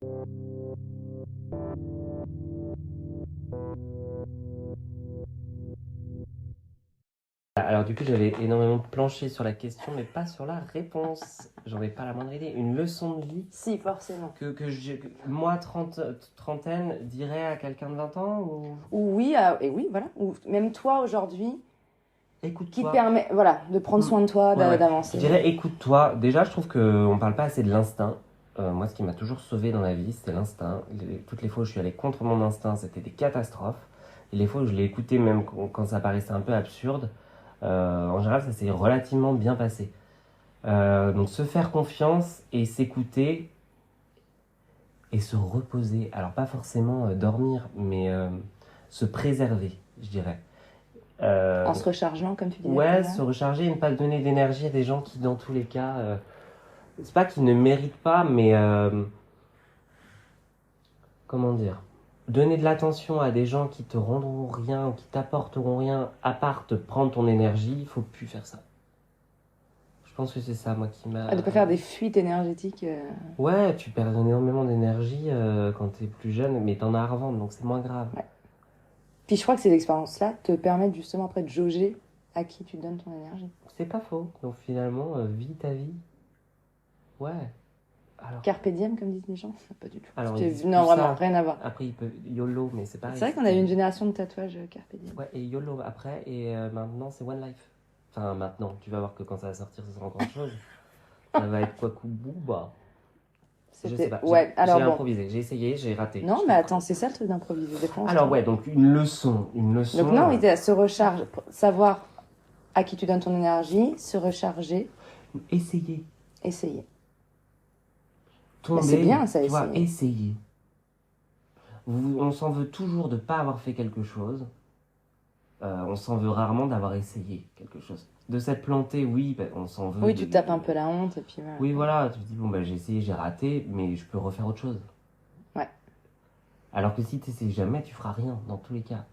Alors du coup, j'avais énormément planché sur la question, mais pas sur la réponse. J'en ai pas la moindre idée. Une leçon de vie Si, forcément. que moi, trentaine, dirais à quelqu'un de 20 ans ou... Ou oui, et oui, voilà. Ou même toi aujourd'hui, qui te Écoute-toi. permet de prendre soin de toi, Ouais. d'avancer. Je dirais écoute-toi. Déjà, je trouve qu'on parle pas assez de l'instinct. Moi, ce qui m'a toujours sauvé dans la vie, c'était l'instinct. Toutes les fois où je suis allé contre mon instinct, c'était des catastrophes. Et les fois où je l'ai écouté, même quand ça paraissait un peu absurde, en général, ça s'est relativement bien passé. Donc, se faire confiance et s'écouter et se reposer. Alors, pas forcément dormir, mais se préserver, je dirais. En se rechargeant, comme tu disais. Ouais, se recharger et ne pas donner d'énergie à des gens qui, dans tous les cas, c'est pas qu'ils ne méritent pas, mais comment dire, donner de l'attention à des gens qui te rendront rien, qui t'apporteront rien, à part te prendre ton énergie, il faut plus faire ça. Je pense que c'est ça, moi, qui m'a... De pas faire des fuites énergétiques. Ouais, tu perds énormément d'énergie quand t'es plus jeune, mais t'en as à revendre, donc c'est moins grave. Ouais. Puis je crois que ces expériences-là te permettent justement après de jauger à qui tu donnes ton énergie. C'est pas faux. Donc finalement, vis ta vie. Ouais. Alors, Carpe diem, comme disent les gens. Pas du tout. Alors, C'était- ils disent non, plus vraiment, ça. rien à voir. après, il peut YOLO, mais c'est pareil. C'est vrai qu'on a eu une génération de tatouages carpe diem. Ouais, et YOLO après, et maintenant, c'est One Life. Enfin, maintenant, tu vas voir que quand ça va sortir, ce sera encore autre chose. Ça va être quoi, Booba. Je sais pas. Ouais, alors J'ai bon. improvisé, j'ai essayé, j'ai raté. Non, mais attends, c'est ça le truc d'improviser. Des fois, on se Alors, trompe. ouais, donc une leçon. Donc non, il était à se recharger, savoir à qui tu donnes ton énergie, se recharger, Essayer. essayer. Tomber, c'est bien, ça, tu vois, essayer. essayer. On s'en veut toujours de ne pas avoir fait quelque chose. On s'en veut rarement d'avoir essayé quelque chose. De s'être planté, oui, ben, on s'en veut. Oui, tu tapes un peu la honte et puis voilà. Oui, voilà, tu te dis, bon, ben, j'ai essayé, j'ai raté, mais je peux refaire autre chose. Ouais. Alors que si tu n'essaies jamais, tu feras rien, dans tous les cas.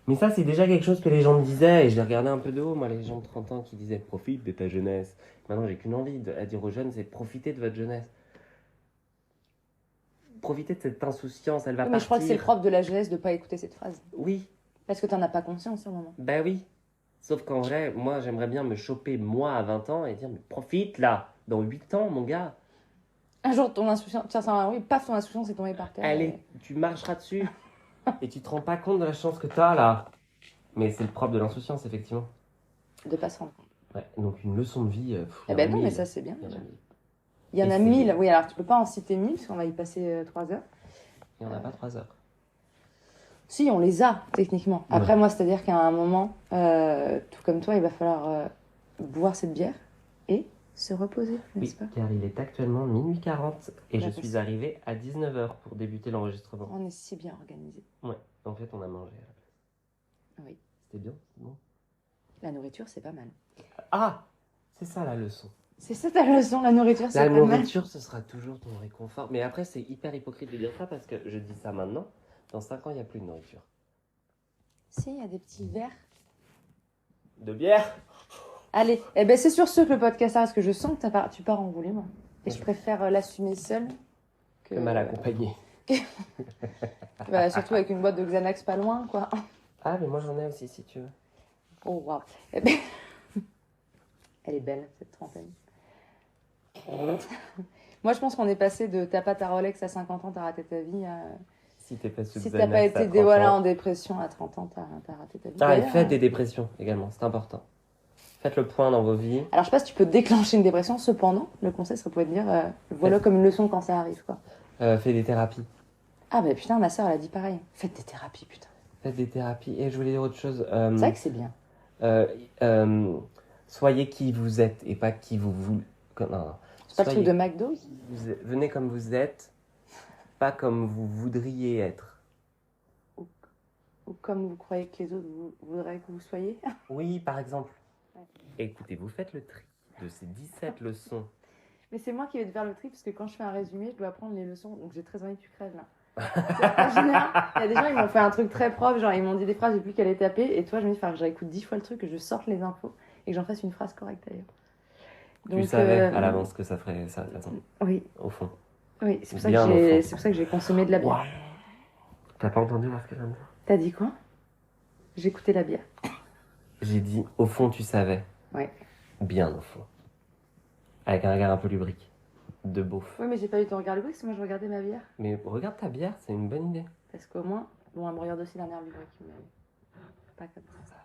Mais ça, c'est déjà quelque chose que les gens me disaient, et je les regardais un peu de haut, moi, les gens de 30 ans qui disaient, profite de ta jeunesse. Maintenant, j'ai qu'une envie à dire aux jeunes, c'est profiter de votre jeunesse. Profitez de cette insouciance, elle va Oui, mais partir. je crois que c'est le propre de la jeunesse de ne pas écouter cette phrase. Oui, Parce que tu n'en as pas conscience au moment. bah oui. Sauf qu'en vrai, moi, j'aimerais bien me choper, moi, à 20 ans, et dire, mais profite, là, dans 8 ans, mon gars. Un jour, ton insouciance, tiens, ça, oui, paf, ton insouciance est tombée par terre. Allez, tu marcheras dessus. Et tu te rends pas compte de la chance que t'as, là. Mais c'est le propre de l'insouciance, effectivement. De pas se rendre compte. Ouais, donc une leçon de vie. Eh ben non, mais ça, c'est bien. Il y en a déjà. mille. Il y en a Essayer. 1000. Oui, alors tu peux pas en citer 1000 parce qu'on va y passer 3 heures. Il n'y en a pas 3 heures. Si, on les a, techniquement. Après, moi, c'est-à-dire qu'à un moment, tout comme toi, il va falloir boire cette bière et se reposer, n'est-ce Oui, pas? car il est actuellement minuit 40 et je D'accord. suis arrivé à 19h pour débuter l'enregistrement. On est si bien organisé. Ouais, en fait, on a mangé à la place. Oui. C'était bien, c'est bon. La nourriture, c'est pas mal. Ah, c'est ça la leçon. C'est ça ta leçon, la nourriture, c'est La pas mal. nourriture, ce sera toujours ton réconfort. Mais après, c'est hyper hypocrite de dire ça parce que je dis ça maintenant. Dans 5 ans, il n'y a plus de nourriture. Si, il y a des petits verres. De bière? Allez, eh ben c'est sur ce que le podcast s'arrête, parce que je sens que tu pars en roulement. Et je préfère l'assumer seule que mal accompagné. Bah, surtout avec une boîte de Xanax pas loin, quoi. Ah, mais moi j'en ai aussi si tu veux. Oh, waouh. Eh ben... Elle est belle, cette trentaine. Moi, je pense qu'on est passé de t'as pas ta Rolex à 50 ans, t'as raté ta vie, à... Si t'es pas sous Si t'as Xanax pas à été 30 voilà, ans. en dépression à 30 ans, t'as raté ta vie. Ah, et D'ailleurs, faites des dépressions également, c'est important. Faites le point dans vos vies. Alors, je sais pas si tu peux déclencher une dépression, cependant, le conseil serait de dire voilà comme une leçon quand ça arrive, quoi. Faites des thérapies. Ah, bah putain, ma soeur, elle a dit pareil. Faites des thérapies, putain. Faites des thérapies. Et je voulais dire autre chose. C'est vrai que c'est bien. Soyez qui vous êtes et pas qui vous voulez. Non, non. C'est pas le Soyez- truc de McDo? Venez comme vous êtes, pas comme vous voudriez être. Ou comme vous croyez que les autres voudraient que vous soyez? Oui, par exemple. Ouais. Écoutez, vous faites le tri de ces 17 leçons Mais c'est moi qui vais te faire le tri parce que quand je fais un résumé, je dois apprendre les leçons. Donc j'ai très envie que tu crèves là. En général, il y a des gens, ils m'ont fait un truc très propre, genre ils m'ont dit des phrases, j'ai plus qu'à les taper. Et toi, je me dis, que je réécoute 10 fois le truc, que je sorte les infos et que j'en fasse une phrase correcte d'ailleurs. Tu savais à l'avance que ça ferait ça, de toute façon. Oui. Au fond. Oui, c'est pour, ça que j'ai consommé de la bière. Wow. T'as pas entendu ce que je viens de dire? T'as dit quoi? J'ai écouté la bière. J'ai dit, au fond, tu savais. Ouais. Bien au fond. Avec un regard un peu lubrique. De beauf. Oui, mais j'ai pas eu ton regard lubrique, parce que moi je regardais ma bière. Mais regarde ta bière, c'est une bonne idée. Parce qu'au moins, bon, elle me regarde aussi d'un air lubrique. Mais pas comme ça.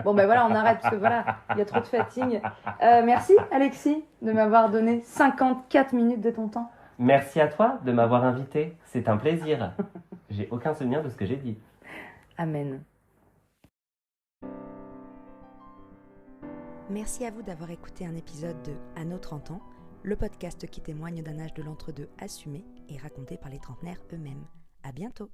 Bon, ben voilà, on arrête, parce que voilà, il y a trop de fatigue. Merci, Alexis, de m'avoir donné 54 minutes de ton temps. Merci à toi de m'avoir invité. C'est un plaisir. J'ai aucun souvenir de ce que j'ai dit. Amen. Merci à vous d'avoir écouté un épisode de À nos 30 ans, le podcast qui témoigne d'un âge de l'entre-deux assumé et raconté par les trentenaires eux-mêmes. À bientôt!